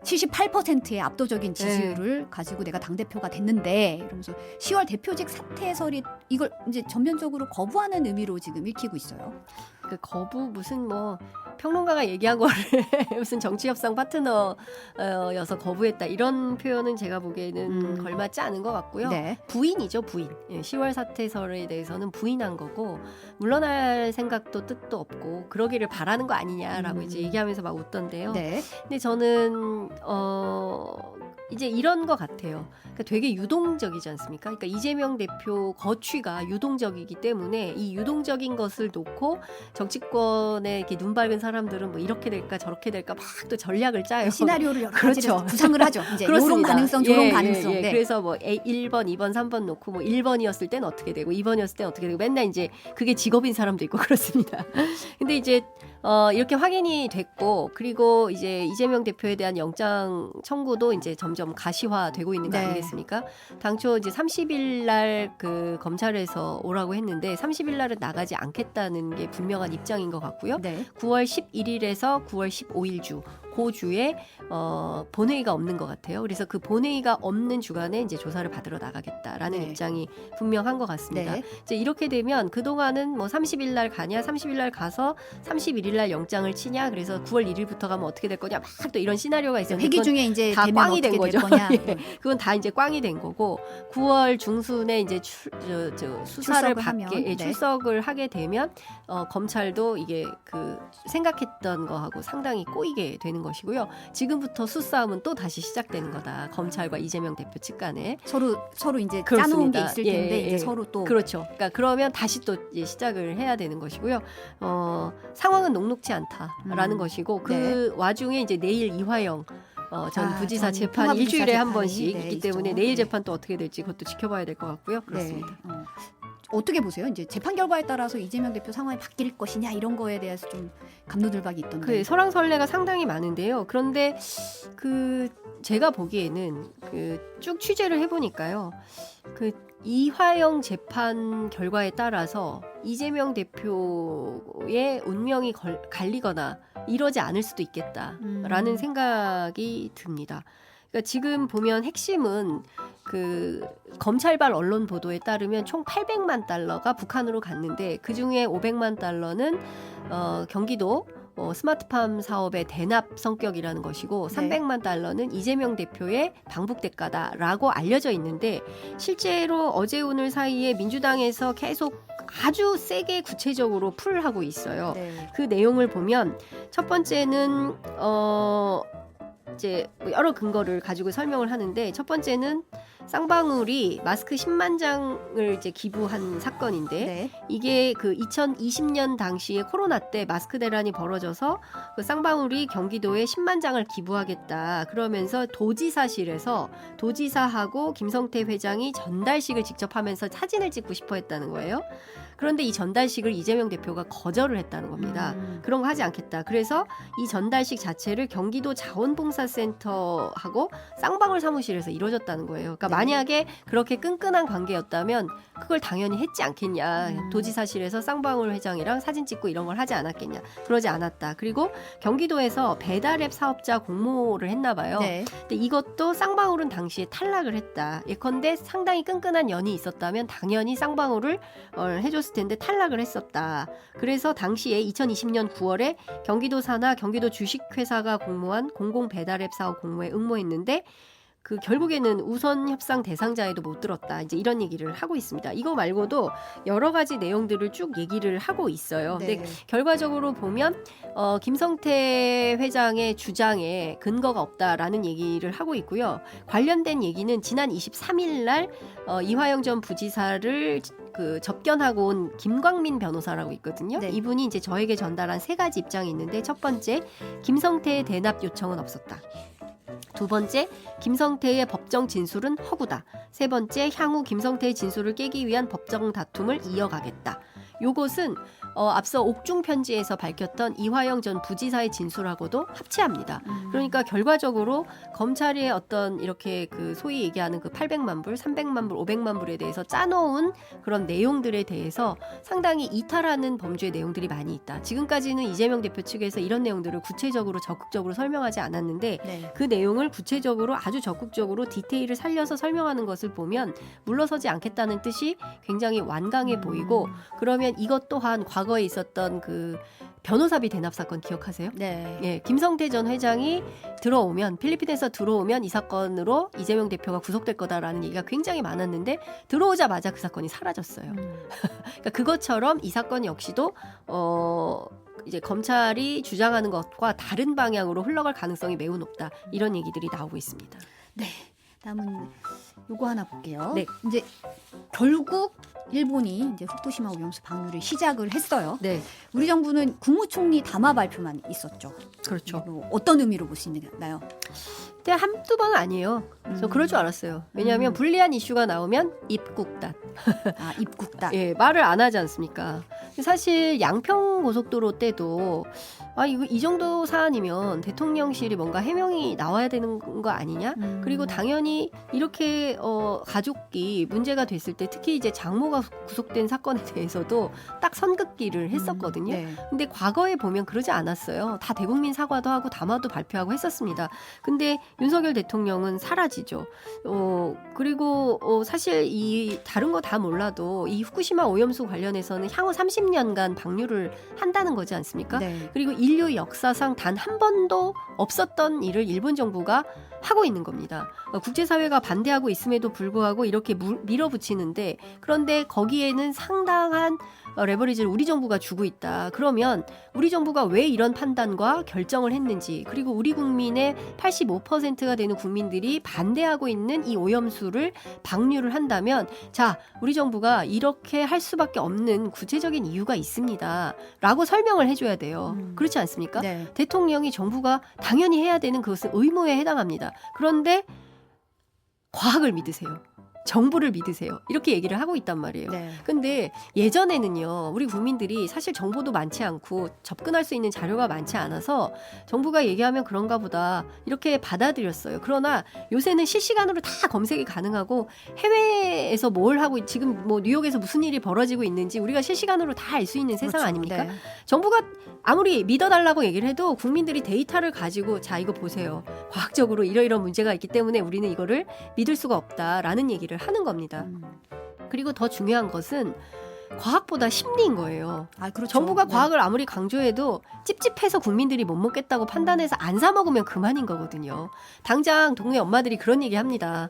78%의 압도적인 지지율을 가지고 내가 당대표가 됐는데 이러면서 10월 대표직 사퇴설이 이걸 이제 전면적으로 거부하는 의미로 지금 읽히고 있어요. 그 거부 무슨 뭐 평론가가 얘기한 거를 무슨 정치협상 파트너여서 거부했다 이런 표현은 제가 보기에는 걸맞지 않은 것 같고요. 네. 부인이죠, 부인. 10월 사퇴설에 대해서는 부인한 거고 물러날 생각도 뜻도 없고 그러기를 바라는 거 아니냐라고 이제 얘기하면서 막 웃던데요. 네. 근데 저는 이제 이런 것 같아요. 그러니까 되게 유동적이지 않습니까? 그러니까 이재명 대표 거취가 유동적이기 때문에 이 유동적인 것을 놓고 정치권에 이렇게 눈 밝은 사람들은 뭐 이렇게 될까 저렇게 될까 막 또 전략을 짜요. 시나리오를 여러 그렇죠. 가지로 구상을 하죠. 이제 이런 그렇습니다. 가능성, 저런 예, 가능성. 예. 네. 그래서 뭐 1번, 2번, 3번 놓고 뭐 1번이었을 때는 어떻게 되고 2번이었을 때는 어떻게 되고 맨날 이제 그게 직업인 사람도 있고 그렇습니다. 근데 이제 이렇게 확인이 됐고 그리고 이제 이재명 대표에 대한 영장 청구도 이제 점점 가시화되고 있는 거 네. 아니겠습니까? 당초 이제 30일 날 그 검찰에서 오라고 했는데 30일 날은 나가지 않겠다는 게 분명한 입장인 것 같고요. 네. 9월 11일에서 9월 15일 주 고주에 본회의가 없는 것 같아요. 그래서 그 본회의가 없는 주간에 이제 조사를 받으러 나가겠다라는 네. 입장이 분명한 것 같습니다. 네. 이제 이렇게 되면 그 동안은 뭐 30일 날 가냐, 30일 날 가서 31일 날 영장을 치냐, 그래서 9월 1일부터 가면 어떻게 될 거냐, 막 또 이런 시나리오가 있었는데 회기 그건 중에 이제 다 되면 꽝이 된 어떻게 거죠. 될 거냐. 예. 그건 다 이제 꽝이 된 거고 9월 중순에 이제 수사를 출석을 하면, 네. 출석을 하게 되면 검찰도 이게 그 생각했던 거하고 상당히 꼬이게 되는 것이고요. 지금부터 수싸움은 또 다시 시작되는 거다. 검찰과 이재명 대표 측 간에. 서로 이제 그렇습니다. 짜놓은 게 있을 텐데 예, 이제 예. 서로 또 그렇죠. 그러니까 그러면 다시 또 이제 시작을 해야 되는 것이고요. 상황은 녹록지 않다라는 것이고 그 와중에 이제 내일 이화영 전 부지사 전 재판 통합부지사 일주일에 한 재판이, 번씩 네, 있기 때문에 있죠. 내일 네. 재판 또 어떻게 될지 그것도 지켜봐야 될 것 같고요. 그렇습니다. 네. 어떻게 보세요? 이제 재판 결과에 따라서 이재명 대표 상황이 바뀔 것이냐 이런 거에 대해서 좀 감로들박이 있던데. 그 설왕설래가 상당히 많은데요. 그런데 그 제가 보기에는 그 쭉 취재를 해보니까요. 그 이화영 재판 결과에 따라서 이재명 대표의 운명이 갈리거나 이러지 않을 수도 있겠다라는 생각이 듭니다. 그러니까 지금 보면 핵심은 그 검찰발 언론 보도에 따르면 총 800만 달러가 북한으로 갔는데 그 중에 500만 달러는 경기도 스마트팜 사업의 대납 성격이라는 것이고 네. 300만 달러는 이재명 대표의 방북 대가다라고 알려져 있는데 실제로 어제 오늘 사이에 민주당에서 계속 아주 세게 구체적으로 풀하고 있어요. 네. 그 내용을 보면 첫 번째는 이제 뭐 여러 근거를 가지고 설명을 하는데 첫 번째는 쌍방울이 마스크 10만 장을 이제 기부한 사건인데 네. 이게 그 2020년 당시에 코로나 때 마스크 대란이 벌어져서 그 쌍방울이 경기도에 10만 장을 기부하겠다 그러면서 도지사실에서 도지사하고 김성태 회장이 전달식을 직접 하면서 사진을 찍고 싶어 했다는 거예요. 그런데 이 전달식을 이재명 대표가 거절을 했다는 겁니다. 그런 거 하지 않겠다. 그래서 이 전달식 자체를 경기도 자원봉사센터하고 쌍방울 사무실에서 이루어졌다는 거예요. 그러니까 네. 만약에 그렇게 끈끈한 관계였다면 그걸 당연히 했지 않겠냐. 도지사실에서 쌍방울 회장이랑 사진 찍고 이런 걸 하지 않았겠냐. 그러지 않았다. 그리고 경기도에서 배달앱 사업자 공모를 했나 봐요. 네. 근데 이것도 쌍방울은 당시에 탈락을 했다. 예컨대 상당히 끈끈한 연이 있었다면 당연히 쌍방울을 해줬을 텐데 탈락을 했었다. 그래서 당시에 2020년 9월에 경기도 산하 경기도 주식회사가 공모한 공공 배달앱 사업 공모에 응모했는데 그 결국에는 우선 협상 대상자에도 못 들었다. 이제 이런 얘기를 하고 있습니다. 이거 말고도 여러 가지 내용들을 쭉 얘기를 하고 있어요. 네. 근데 결과적으로 보면 김성태 회장의 주장에 근거가 없다라는 얘기를 하고 있고요. 관련된 얘기는 지난 23일 날 이화영 전 부지사를 그 접견하고 온 김광민 변호사라고 있거든요. 네. 이분이 이제 저에게 전달한 3가지 입장이 있는데 첫 번째, 김성태의 대납 요청은 없었다. 두 번째, 김성태의 법정 진술은 허구다. 세 번째, 향후 김성태의 진술을 깨기 위한 법정 다툼을 이어가겠다. 요것은 앞서 옥중 편지에서 밝혔던 이화영 전 부지사의 진술하고도 합치합니다. 그러니까 결과적으로 검찰의 어떤 이렇게 그 소위 얘기하는 그 800만 불, 300만 불, 500만 불에 대해서 짜놓은 그런 내용들에 대해서 상당히 이탈하는 범죄의 내용들이 많이 있다. 지금까지는 이재명 대표 측에서 이런 내용들을 구체적으로 적극적으로 설명하지 않았는데 네. 그 내용을 구체적으로 아주 적극적으로 디테일을 살려서 설명하는 것을 보면 물러서지 않겠다는 뜻이 굉장히 완강해 보이고 그러면 이것 또한 과거에 있었던 그 변호사비 대납 사건 기억하세요? 네. 예, 김성태 전 회장이 들어오면 필리핀에서 들어오면 이 사건으로 이재명 대표가 구속될 거다라는 얘기가 굉장히 많았는데 들어오자마자 그 사건이 사라졌어요. 그러니까 그것처럼 이 사건 역시도 이제 검찰이 주장하는 것과 다른 방향으로 흘러갈 가능성이 매우 높다. 이런 얘기들이 나오고 있습니다. 네. 다음은 요거 하나 볼게요. 네. 이제 결국 일본이 이제 후쿠시마 오염수 방류를 시작을 했어요. 네, 우리 정부는 국무총리 담화 발표만 있었죠. 그렇죠. 이거 어떤 의미로 볼 수 있나요? 근데 한두 번은 아니에요. 저 그럴 줄 알았어요. 왜냐하면 불리한 이슈가 나오면 입국단. 아, 입국다. 예, 말을 안 하지 않습니까? 사실 양평 고속도로 때도 이거 이 정도 사안이면 대통령실이 뭔가 해명이 나와야 되는 거 아니냐? 그리고 당연히 이렇게 가족이 문제가 됐을 때 특히 이제 장모가 구속된 사건에 대해서도 딱 선긋기를 했었거든요. 네. 근데 과거에 보면 그러지 않았어요. 다 대국민 사과도 하고 담화도 발표하고 했었습니다. 근데 윤석열 대통령은 사라지죠. 그리고 사실 이 다른 거 다 몰라도 이 후쿠시마 오염수 관련해서는 향후 30년간 방류를 한다는 거지 않습니까? 네. 그리고 인류 역사상 단 한 번도 없었던 일을 일본 정부가 하고 있는 겁니다. 국제사회가 반대하고 있음에도 불구하고 이렇게 밀어붙이는데 그런데 거기에는 상당한 레버리지를 우리 정부가 주고 있다. 그러면 우리 정부가 왜 이런 판단과 결정을 했는지 그리고 우리 국민의 85%가 되는 국민들이 반대하고 있는 이 오염수를 방류를 한다면 자, 우리 정부가 이렇게 할 수밖에 없는 구체적인 이유가 있습니다. 라고 설명을 해줘야 돼요. 그렇지 않습니까? 네. 대통령이 정부가 당연히 해야 되는 그것은 의무에 해당합니다. 그런데 과학을 믿으세요. 정부를 믿으세요. 이렇게 얘기를 하고 있단 말이에요. 네. 근데 예전에는요, 우리 국민들이 사실 정보도 많지 않고 접근할 수 있는 자료가 많지 않아서 정부가 얘기하면 그런가 보다 이렇게 받아들였어요. 그러나 요새는 실시간으로 다 검색이 가능하고 해외에서 뭘 하고 지금 뭐 뉴욕에서 무슨 일이 벌어지고 있는지 우리가 실시간으로 다 알 수 있는 세상 그렇죠. 아닙니까? 네. 정부가 아무리 믿어달라고 얘기를 해도 국민들이 데이터를 가지고 자 이거 보세요. 과학적으로 이러이러한 문제가 있기 때문에 우리는 이거를 믿을 수가 없다라는 얘기를 하는 겁니다. 그리고 더 중요한 것은 과학보다 심리인 거예요. 아, 그렇죠. 정부가 네. 과학을 아무리 강조해도 찝찝해서 국민들이 못 먹겠다고 판단해서 안 사 먹으면 그만인 거거든요. 당장 동네 엄마들이 그런 얘기 합니다.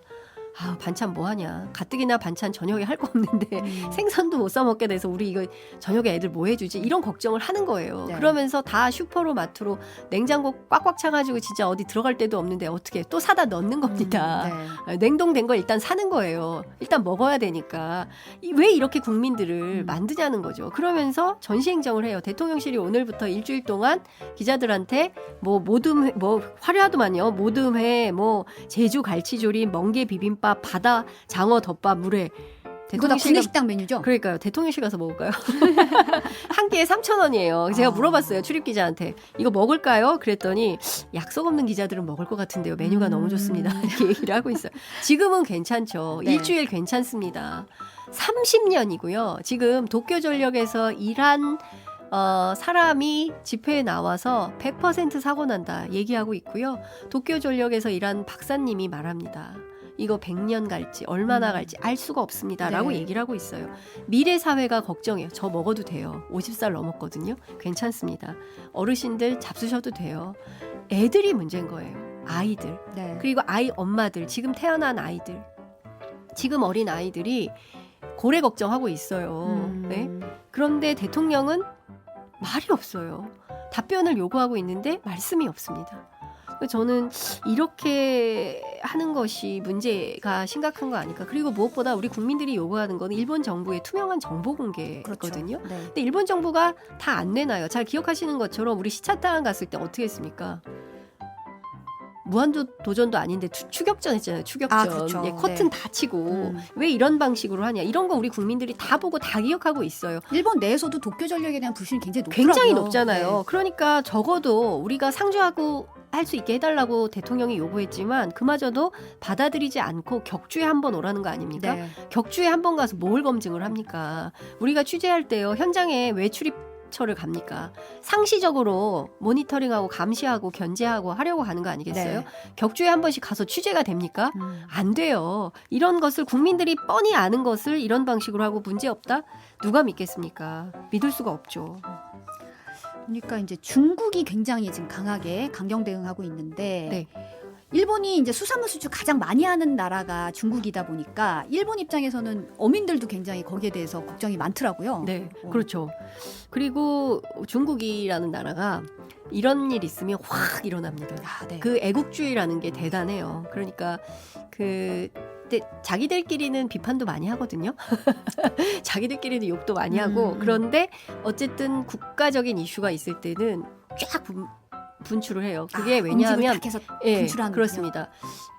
아, 반찬 뭐 하냐. 가뜩이나 반찬 저녁에 할 거 없는데 생선도 못 사 먹게 돼서 우리 이거 저녁에 애들 뭐 해주지? 이런 걱정을 하는 거예요. 네. 그러면서 다 슈퍼로 마트로 냉장고 꽉꽉 차가지고 진짜 어디 들어갈 데도 없는데 어떻게 또 사다 넣는 겁니다. 네. 냉동된 걸 일단 사는 거예요. 일단 먹어야 되니까. 왜 이렇게 국민들을 만드냐는 거죠. 그러면서 전시행정을 해요. 대통령실이 오늘부터 일주일 동안 기자들한테 뭐 모듬, 뭐 화려하더만요. 모듬회, 뭐 제주 갈치조림, 멍게 비빔밥, 바다 장어 덮밥, 물회. 이거 다 구내식당 메뉴죠? 그러니까요. 대통령실 가서 먹을까요? 한 끼에 3,000원이에요. 제가 물어봤어요. 출입 기자한테. 이거 먹을까요? 그랬더니 약속 없는 기자들은 먹을 것 같은데요. 메뉴가 너무 좋습니다. 이렇게 얘기를 하고 있어요. 지금은 괜찮죠. 네. 일주일 괜찮습니다. 30년이고요. 지금 도쿄전력에서 일한 사람이 집회에 나와서 100% 사고 난다 얘기하고 있고요. 도쿄전력에서 일한 박사님이 말합니다. 이거 100년 갈지 얼마나 갈지 알 수가 없습니다. 라고 네. 얘기를 하고 있어요. 미래 사회가 걱정해요. 저 먹어도 돼요. 50살 넘었거든요. 괜찮습니다. 어르신들 잡수셔도 돼요. 애들이 문제인 거예요. 아이들. 네. 그리고 아이 엄마들. 지금 태어난 아이들. 지금 어린 아이들이 고래 걱정하고 있어요. 네? 그런데 대통령은 말이 없어요. 답변을 요구하고 있는데 말씀이 없습니다. 저는 이렇게 하는 것이 문제가 심각한 거 아닐까. 그리고 무엇보다 우리 국민들이 요구하는 건 일본 정부의 투명한 정보 공개거든요. 그렇죠. 네. 근데 일본 정부가 다 안 내놔요. 잘 기억하시는 것처럼 우리 시차땅 갔을 때 어떻게 했습니까? 무한도 도전도 아닌데 추격전 했잖아요. 추격전. 아, 그렇죠. 예, 커튼 네. 다 치고 왜 이런 방식으로 하냐. 이런 거 우리 국민들이 다 보고 다 기억하고 있어요. 일본 내에서도 도쿄전력에 대한 불신이 굉장히 높더라고요. 굉장히 높잖아요. 네. 그러니까 적어도 우리가 상주하고 할 수 있게 해달라고 대통령이 요구했지만 그마저도 받아들이지 않고 격주에 한번 오라는 거 아닙니까? 네. 격주에 한번 가서 뭘 검증을 합니까? 우리가 취재할 때요. 현장에 왜 출입처를 갑니까? 상시적으로 모니터링하고 감시하고 견제하고 하려고 하는 거 아니겠어요? 네. 격주에 한 번씩 가서 취재가 됩니까? 안 돼요. 이런 것을 국민들이 뻔히 아는 것을 이런 방식으로 하고 문제없다? 누가 믿겠습니까? 믿을 수가 없죠. 그러니까 이제 중국이 굉장히 지금 강하게 강경 대응하고 있는데 네. 일본이 이제 수산물 수출 가장 많이 하는 나라가 중국이다 보니까 일본 입장에서는 어민들도 굉장히 거기에 대해서 걱정이 많더라고요. 네, 그렇죠. 그리고 중국이라는 나라가 이런 일 있으면 확 일어납니다. 아, 네. 그 애국주의라는 게 대단해요. 그러니까 근데 자기들끼리는 비판도 많이 하거든요. 자기들끼리는 욕도 많이 하고 그런데 어쨌든 국가적인 이슈가 있을 때는 쫙 분출을 해요. 그게 왜냐하면 예, 분출하는 그렇습니다.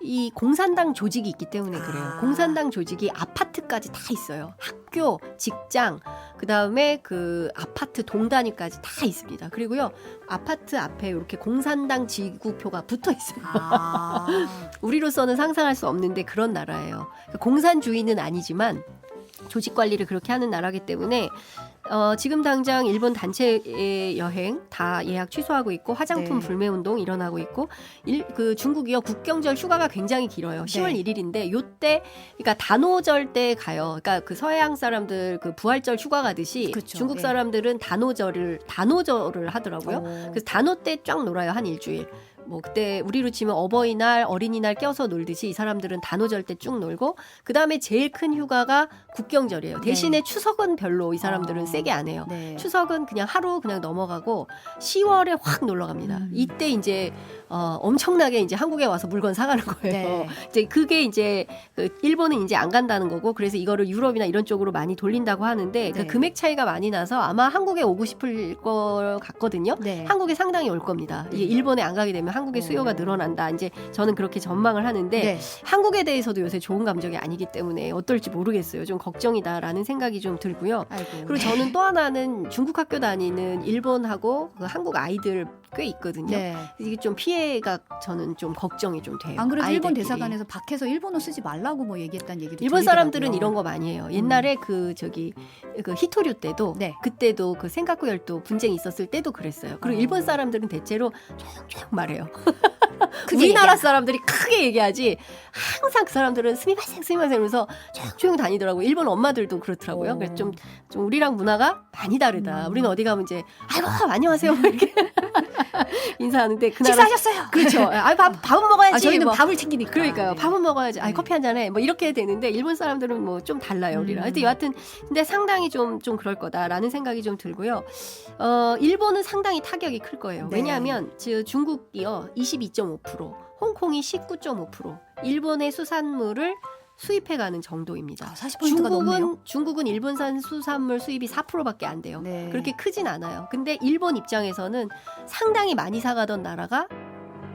이 공산당 조직이 있기 때문에 그래요. 아. 공산당 조직이 아파트까지 다 있어요. 학교, 직장, 그 다음에 그 아파트 동단위까지 다 있습니다. 그리고요 아파트 앞에 이렇게 공산당 지구표가 붙어 있어요. 아. 우리로서는 상상할 수 없는데 그런 나라예요. 그러니까 공산주의는 아니지만 조직 관리를 그렇게 하는 나라기 때문에 지금 당장 일본 단체 여행 다 예약 취소하고 있고 화장품 네. 불매 운동 일어나고 있고 그 중국이요 국경절 휴가가 굉장히 길어요. 10월 1일인데 요때 그러니까 단오절 때 가요. 그러니까 그 서양 사람들 그 부활절 휴가 가듯이 그렇죠. 중국 예. 사람들은 단오절을 하더라고요. 그래서 단오 때 쫙 놀아요. 한 일주일. 뭐 그때 우리로 치면 어버이날 어린이날 껴서 놀듯이 이 사람들은 단오절 때 쭉 놀고 그 다음에 제일 큰 휴가가 국경절이에요. 대신에 추석은 별로 이 사람들은 세게 안 해요. 네. 추석은 그냥 하루 그냥 넘어가고 10월에 확 놀러 갑니다. 이때 이제 엄청나게 이제 한국에 와서 물건 사가는 거예요. 네. 이제 그게 이제 그 일본은 이제 안 간다는 거고 그래서 이거를 유럽이나 이런 쪽으로 많이 돌린다고 하는데 그 네. 금액 차이가 많이 나서 아마 한국에 오고 싶을 것 같거든요. 네. 한국에 상당히 올 겁니다. 이게 일본에 안 가게 되면 한국의 수요가 늘어난다. 이제 저는 그렇게 전망을 하는데 네. 한국에 대해서도 요새 좋은 감정이 아니기 때문에 어떨지 모르겠어요. 좀 걱정이다라는 생각이 좀 들고요. 아이고. 그리고 저는 또 하나는 중국 학교 다니는 일본하고 그 한국 아이들 꽤 있거든요. 네. 이게 좀 피해가 저는 좀 걱정이 좀 돼요. 안 그래도 일본 아이들끼리. 대사관에서 밖에서 일본어 쓰지 말라고 뭐 얘기했다는 얘기도 일본 사람들은 들리더라고요. 이런 거 많이 해요. 옛날에 그 히토류 때도 네. 그때도 그 센카쿠 열도 분쟁이 있었을 때도 그랬어요. 그리고 일본 사람들은 대체로 쭉 말해요. 해요. 크게 우리나라 얘기하나? 사람들이 크게 얘기하지 항상 그 사람들은 스미마셍 스미마셍 이러면서 조용히 다니더라고요. 일본 엄마들도 그렇더라고요. 그래서 좀 우리랑 문화가 많이 다르다. 우리는 어디 가면 이제 아이고 안녕하세요 뭐 이렇게 인사하는데 그 나라 식사하셨어요? 그렇죠. 밥은 먹어야지. 아, 저희는 뭐. 밥을 챙기니까. 그러니까요. 네. 밥은 먹어야지. 커피 한 잔에 뭐 이렇게 되는데 일본 사람들은 뭐 좀 달라요 우리랑. 하여튼 여하튼 근데 상당히 좀 그럴 거다라는 생각이 좀 들고요. 일본은 상당히 타격이 클 거예요. 네. 왜냐하면 중국이요 22.5%, 홍콩이 19.5%, 일본의 수산물을 수입해가는 정도입니다. 40%가 넘네요. 중국은 일본산 수산물 수입이 4%밖에 안 돼요. 네. 그렇게 크진 않아요. 근데 일본 입장에서는 상당히 많이 사가던 나라가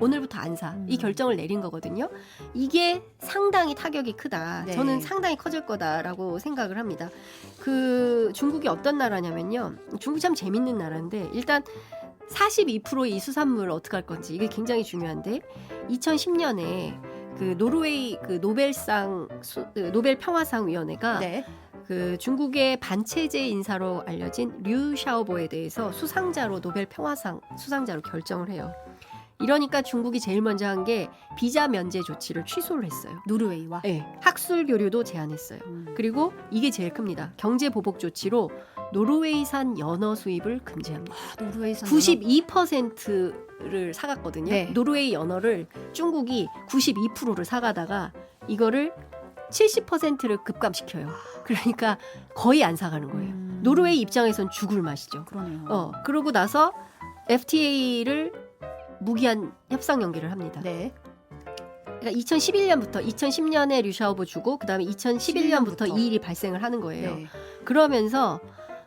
오늘부터 안 사. 이 결정을 내린 거거든요. 이게 상당히 타격이 크다. 네. 저는 상당히 커질 거다라고 생각을 합니다. 그 중국이 어떤 나라냐면요. 중국 참 재밌는 나라인데 일단 42%의 이 수산물을 어떻게 할 건지 이게 굉장히 중요한데 2010년에 그 노르웨이 그 노벨 평화상 위원회가 네. 그 중국의 반체제 인사로 알려진 류 샤오보에 대해서 수상자로 노벨 평화상 수상자로 결정을 해요. 이러니까 중국이 제일 먼저 한 게 비자 면제 조치를 취소를 했어요. 노르웨이와. 네, 학술 교류도 제한했어요. 그리고 이게 제일 큽니다. 경제 보복 조치로 노르웨이산 연어 수입을 금지합니다. 노르웨이산 92%를 사갔거든요. 네. 노르웨이 연어를 중국이 92%를 사가다가 이거를 70%를 급감시켜요. 그러니까 거의 안 사가는 거예요. 노르웨이 입장에선 죽을 맛이죠. 그러네요. 그러고 나서 FTA를 무기한 협상 연기를 합니다. 네. 그러니까 2011년부터 2010년에 류샤오보 주고 그다음에 2011년부터 이 일이 발생을 하는 거예요. 네. 그러면서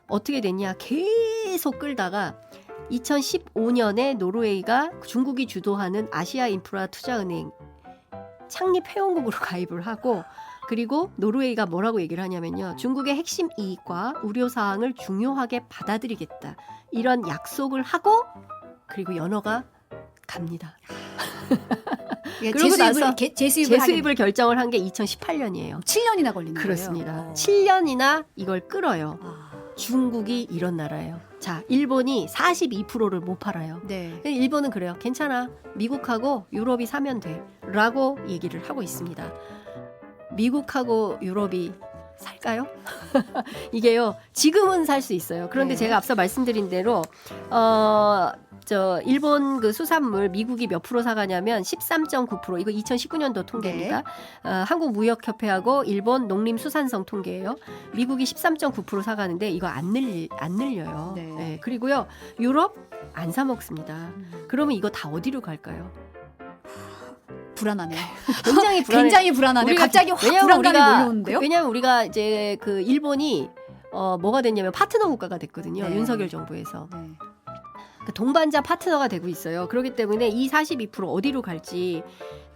어떻게 됐냐? 계속 끌다가 2015년에 노르웨이가 중국이 주도하는 아시아 인프라 투자은행 창립 회원국으로 가입을 하고 그리고 노르웨이가 뭐라고 얘기를 하냐면요. 중국의 핵심 이익과 우려 사항을 중요하게 받아들이겠다. 이런 약속을 하고 그리고 연어가 갑니다. 그러고 나서 재수입을 결정을 한 게 2018년이에요. 7년이나 걸리는 그렇습니다. 거예요. 7년이나 이걸 끌어요. 아, 중국이 이런 나라예요. 자, 일본이 42%를 못 팔아요. 네. 일본은 그래요. 괜찮아. 미국하고 유럽이 사면 돼. 라고 얘기를 하고 있습니다. 미국하고 유럽이 살까요? 이게요. 지금은 살 수 있어요. 그런데 네. 제가 앞서 말씀드린 대로 일본 그 수산물 미국이 몇 프로 사가냐면 13.9%. 이거 2019년도 통계입니다. 한국무역협회하고 일본 농림수산성 통계예요. 미국이 13.9% 사가는데 이거 안 늘려요. 네. 네. 그리고요. 유럽 안 사 먹습니다. 그러면 이거 다 어디로 갈까요? 불안하네요. 굉장히 불안해. 굉장히 불안하네요. 갑자기 확 불안감이 몰려오는데요. 왜냐하면 우리가 이제 그 일본이 뭐가 됐냐면 파트너 국가가 됐거든요. 네. 윤석열 정부에서. 네. 그 동반자 파트너가 되고 있어요. 그렇기 때문에 이 42% 어디로 갈지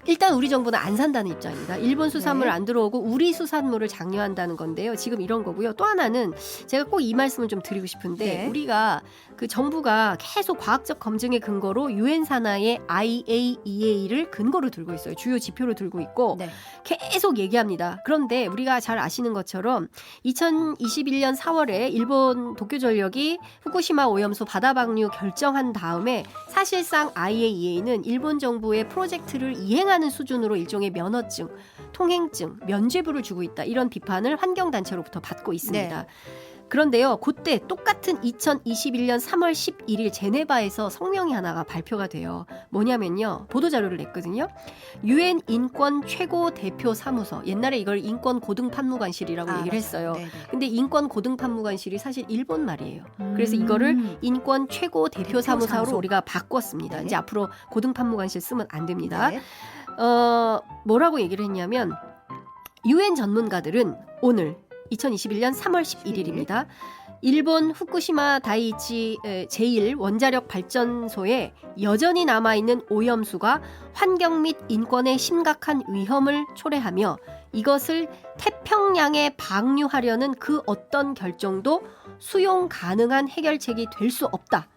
일단 우리 정부는 안 산다는 입장입니다. 일본 수산물 네. 안 들어오고 우리 수산물을 장려한다는 건데요. 지금 이런 거고요. 또 하나는 제가 꼭 이 말씀을 좀 드리고 싶은데 네. 우리가 그 정부가 계속 과학적 검증의 근거로 유엔 산하의 IAEA를 근거로 들고 있어요. 주요 지표를 들고 있고 네. 계속 얘기합니다. 그런데 우리가 잘 아시는 것처럼 2021년 4월에 일본 도쿄전력이 후쿠시마 오염수 바다 방류 결정한 다음에 사실상 IAEA는 일본 정부의 프로젝트를 이행하는 수준으로 일종의 면허증, 통행증, 면죄부를 주고 있다. 이런 비판을 환경단체로부터 받고 있습니다. 네. 그런데요, 그때 똑같은 2021년 3월 11일 제네바에서 성명이 하나가 발표가 돼요. 뭐냐면요, 보도자료를 냈거든요. 유엔 인권 최고 대표 사무소, 옛날에 이걸 인권 고등판무관실이라고 얘기를 했어요. 네, 네. 근데 인권 고등판무관실이 사실 일본 말이에요. 그래서 이거를 인권 최고 대표 사무소로 사무소. 우리가 바꿨습니다. 네. 이제 앞으로 고등판무관실 쓰면 안 됩니다. 네. 뭐라고 얘기를 했냐면 유엔 전문가들은 오늘 2021년 3월 11일입니다. 일본 후쿠시마 다이이치 제1 원자력 발전소에 여전히 남아있는 오염수가 환경 및 인권에 심각한 위험을 초래하며 이것을 태평양에 방류하려는 그 어떤 결정도 수용 가능한 해결책이 될 수 없다.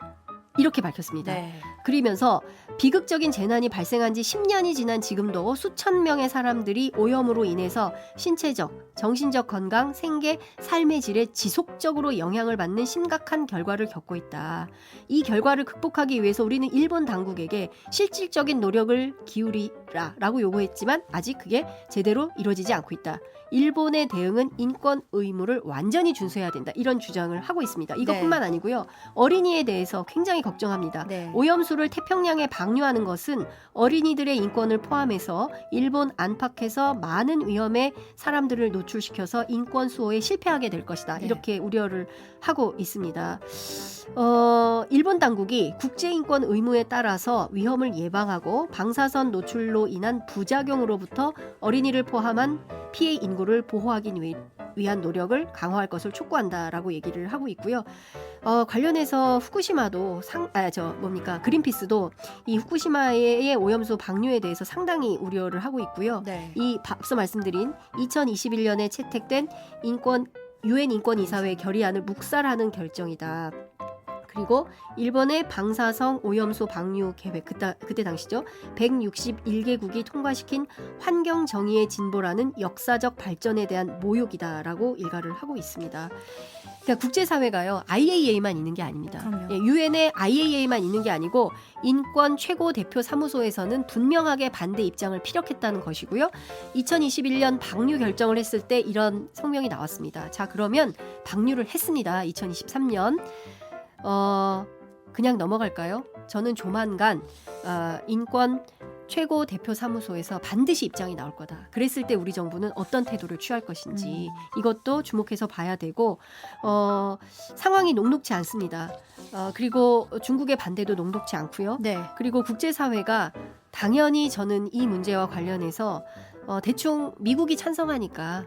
이렇게 밝혔습니다. 네. 그러면서 비극적인 재난이 발생한 지 10년이 지난 지금도 수천 명의 사람들이 오염으로 인해서 신체적, 정신적 건강, 생계, 삶의 질에 지속적으로 영향을 받는 심각한 결과를 겪고 있다. 이 결과를 극복하기 위해서 우리는 일본 당국에게 실질적인 노력을 기울이라라고 요구했지만 아직 그게 제대로 이루어지지 않고 있다. 일본의 대응은 인권 의무를 완전히 준수해야 된다. 이런 주장을 하고 있습니다. 이것뿐만 아니고요. 어린이에 대해서 굉장히 걱정합니다. 네. 오염수를 태평양에 방류하는 것은 어린이들의 인권을 포함해서 일본 안팎에서 많은 위험에 사람들을 노출시켜서 인권 수호에 실패하게 될 것이다. 네. 이렇게 우려를 하고 있습니다. 일본 당국이 국제인권 의무에 따라서 위험을 예방하고 방사선 노출로 인한 부작용으로부터 어린이를 포함한 피해 인구를 보호하기 위한 노력을 강화할 것을 촉구한다라고 얘기를 하고 있고요. 관련해서 후쿠시마도 그린피스도 이 후쿠시마의 오염수 방류에 대해서 상당히 우려를 하고 있고요. 네. 이 앞서 말씀드린 2021년에 채택된 유엔 인권이사회 결의안을 묵살하는 결정이다. 그리고 일본의 방사성 오염수 방류 계획 그때 당시죠. 161개국이 통과시킨 환경 정의의 진보라는 역사적 발전에 대한 모욕이다라고 일가를 하고 있습니다. 그러니까 국제사회가요. IAEA만 있는 게 아닙니다. 그럼요. 유엔의 IAEA만 있는 게 아니고 인권 최고 대표 사무소에서는 분명하게 반대 입장을 피력했다는 것이고요. 2021년 방류 결정을 했을 때 이런 성명이 나왔습니다. 자, 그러면 방류를 했습니다. 2023년. 그냥 넘어갈까요? 저는 조만간 인권 최고 대표 사무소에서 반드시 입장이 나올 거다. 그랬을 때 우리 정부는 어떤 태도를 취할 것인지 이것도 주목해서 봐야 되고 상황이 녹록지 않습니다. 그리고 중국의 반대도 녹록지 않고요. 네. 그리고 국제사회가 당연히 저는 이 문제와 관련해서 대충 미국이 찬성하니까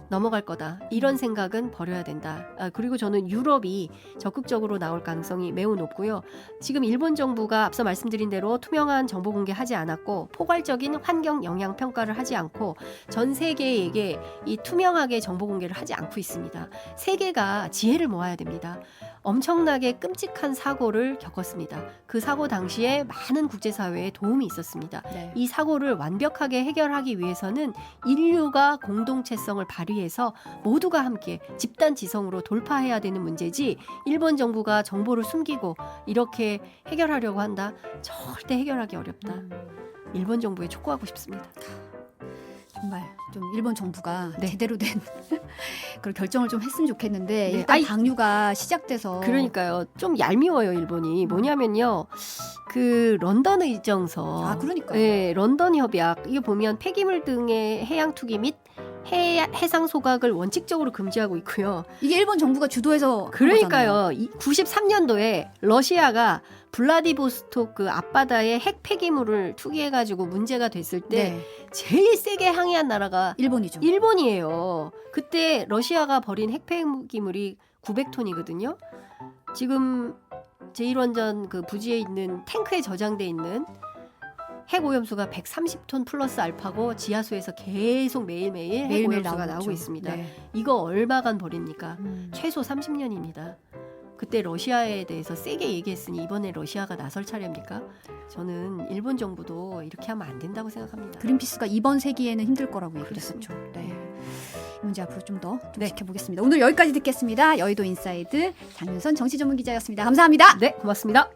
넘어갈 거다. 이런 생각은 버려야 된다. 그리고 저는 유럽이 적극적으로 나올 가능성이 매우 높고요. 지금 일본 정부가 앞서 말씀드린 대로 투명한 정보 공개하지 않았고 포괄적인 환경 영향 평가를 하지 않고 전 세계에게 이 투명하게 정보 공개를 하지 않고 있습니다. 세계가 지혜를 모아야 됩니다. 엄청나게 끔찍한 사고를 겪었습니다. 그 사고 당시에 많은 국제사회에 도움이 있었습니다. 네. 이 사고를 완벽하게 해결하기 위해서는 인류가 공동체성을 발휘해서 모두가 함께 집단지성으로 돌파해야 되는 문제지 일본 정부가 정보를 숨기고 이렇게 해결하려고 한다? 절대 해결하기 어렵다. 일본 정부에 촉구하고 싶습니다. 정말 좀 일본 정부가 네. 제대로 된 그런 결정을 좀 했으면 좋겠는데 네. 일단 방류가 시작돼서 그러니까요. 좀 얄미워요, 일본이. 뭐냐면요. 그 런던 의정서. 그러니까요. 네, 런던 협약. 이거 보면 폐기물 등의 해양 투기 및 해상 소각을 원칙적으로 금지하고 있고요. 이게 일본 정부가 주도해서 한 그러니까요. 93년도에 러시아가 블라디보스토크 앞바다에 핵 폐기물을 투기해가지고 문제가 됐을 때 네. 제일 세게 항의한 나라가 일본이죠. 일본이에요. 그때 러시아가 버린 핵 폐기물이 900톤이거든요. 지금 제1원전 그 부지에 있는 탱크에 저장돼 있는 핵 오염수가 130톤 플러스 알파고 지하수에서 계속 매일매일 핵 매일매일 오염수가 나오고 나오고 있죠. 있습니다. 네. 이거 얼마간 버립니까? 음. 최소 30년입니다. 그때 러시아에 대해서 세게 얘기했으니 이번에 러시아가 나설 차례입니까? 저는 일본 정부도 이렇게 하면 안 된다고 생각합니다. 그린피스가 이번 세기에는 힘들 거라고 얘기했었죠. 그렇습니다. 네. 이 문제 앞으로 좀 더 네. 지켜보겠습니다. 오늘 여기까지 듣겠습니다. 여의도 인사이드 장윤선 정치전문기자였습니다. 감사합니다. 네, 고맙습니다.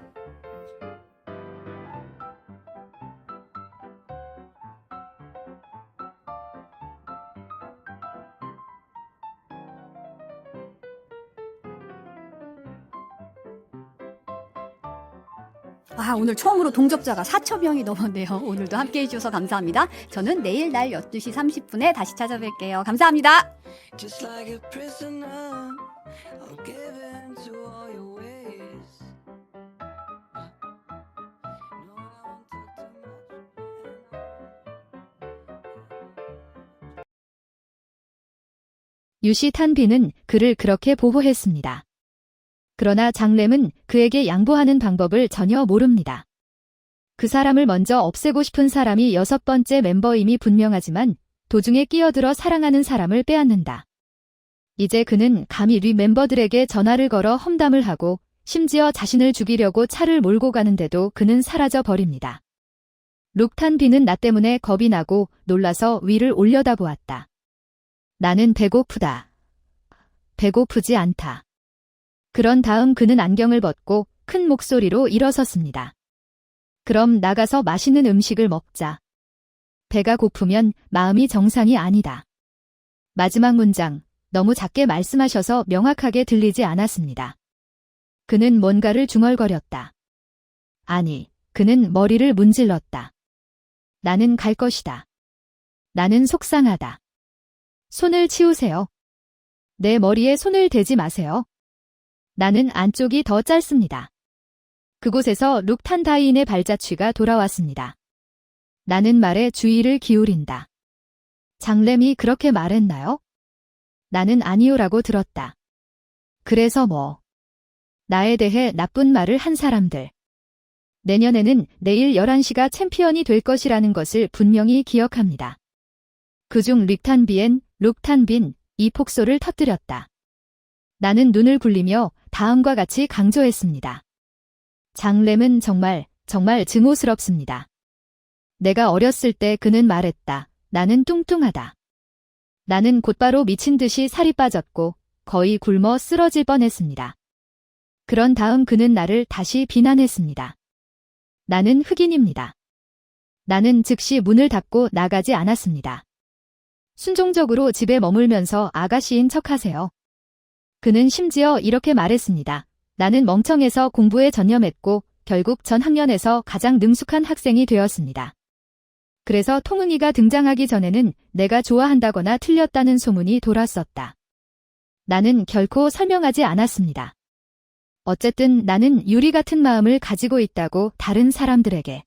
오늘 처음으로 동접자가 4,000명이 넘었네요. 오늘도 함께해 주셔서 감사합니다. 저는 내일 날 12시 30분에 다시 찾아뵐게요. 감사합니다. Just like a prisoner, I'm given to all your ways. No, I won't talk too much. 유시탄비는 그를 그렇게 보호했습니다. 그러나 장렘은 그에게 양보하는 방법을 전혀 모릅니다. 그 사람을 먼저 없애고 싶은 사람이 6번째 멤버임이 분명하지만 도중에 끼어들어 사랑하는 사람을 빼앗는다. 이제 그는 감히 리 멤버들에게 전화를 걸어 험담을 하고 심지어 자신을 죽이려고 차를 몰고 가는데도 그는 사라져 버립니다. 룩탄비는 나 때문에 겁이 나고 놀라서 위를 올려다보았다. 나는 배고프다. 배고프지 않다. 그런 다음 그는 안경을 벗고 큰 목소리로 일어섰습니다. 그럼 나가서 맛있는 음식을 먹자. 배가 고프면 마음이 정상이 아니다. 마지막 문장, 너무 작게 말씀하셔서 명확하게 들리지 않았습니다. 그는 뭔가를 중얼거렸다. 아니, 그는 머리를 문질렀다. 나는 갈 것이다. 나는 속상하다. 손을 치우세요. 내 머리에 손을 대지 마세요. 나는 안쪽이 더 짧습니다. 그곳에서 룩탄다이인의 발자취가 돌아왔습니다. 나는 말에 주의를 기울인다. 장렘이 그렇게 말했나요? 나는 아니요라고 들었다. 그래서 뭐? 나에 대해 나쁜 말을 한 사람들. 내년에는 내일 11시가 챔피언이 될 것이라는 것을 분명히 기억합니다. 그중 룩탄빈, 이 폭소를 터뜨렸다. 나는 눈을 굴리며 다음과 같이 강조했습니다. 장렘은 정말 증오스럽습니다. 내가 어렸을 때 그는 말했다. 나는 뚱뚱하다. 나는 곧바로 미친 듯이 살이 빠졌고 거의 굶어 쓰러질 뻔했습니다. 그런 다음 그는 나를 다시 비난했습니다. 나는 흑인입니다. 나는 즉시 문을 닫고 나가지 않았습니다. 순종적으로 집에 머물면서 아가씨인 척하세요. 그는 심지어 이렇게 말했습니다. 나는 멍청해서 공부에 전념했고 결국 전 학년에서 가장 능숙한 학생이 되었습니다. 그래서 통응이가 등장하기 전에는 내가 좋아한다거나 틀렸다는 소문이 돌았었다. 나는 결코 설명하지 않았습니다. 어쨌든 나는 유리 같은 마음을 가지고 있다고 다른 사람들에게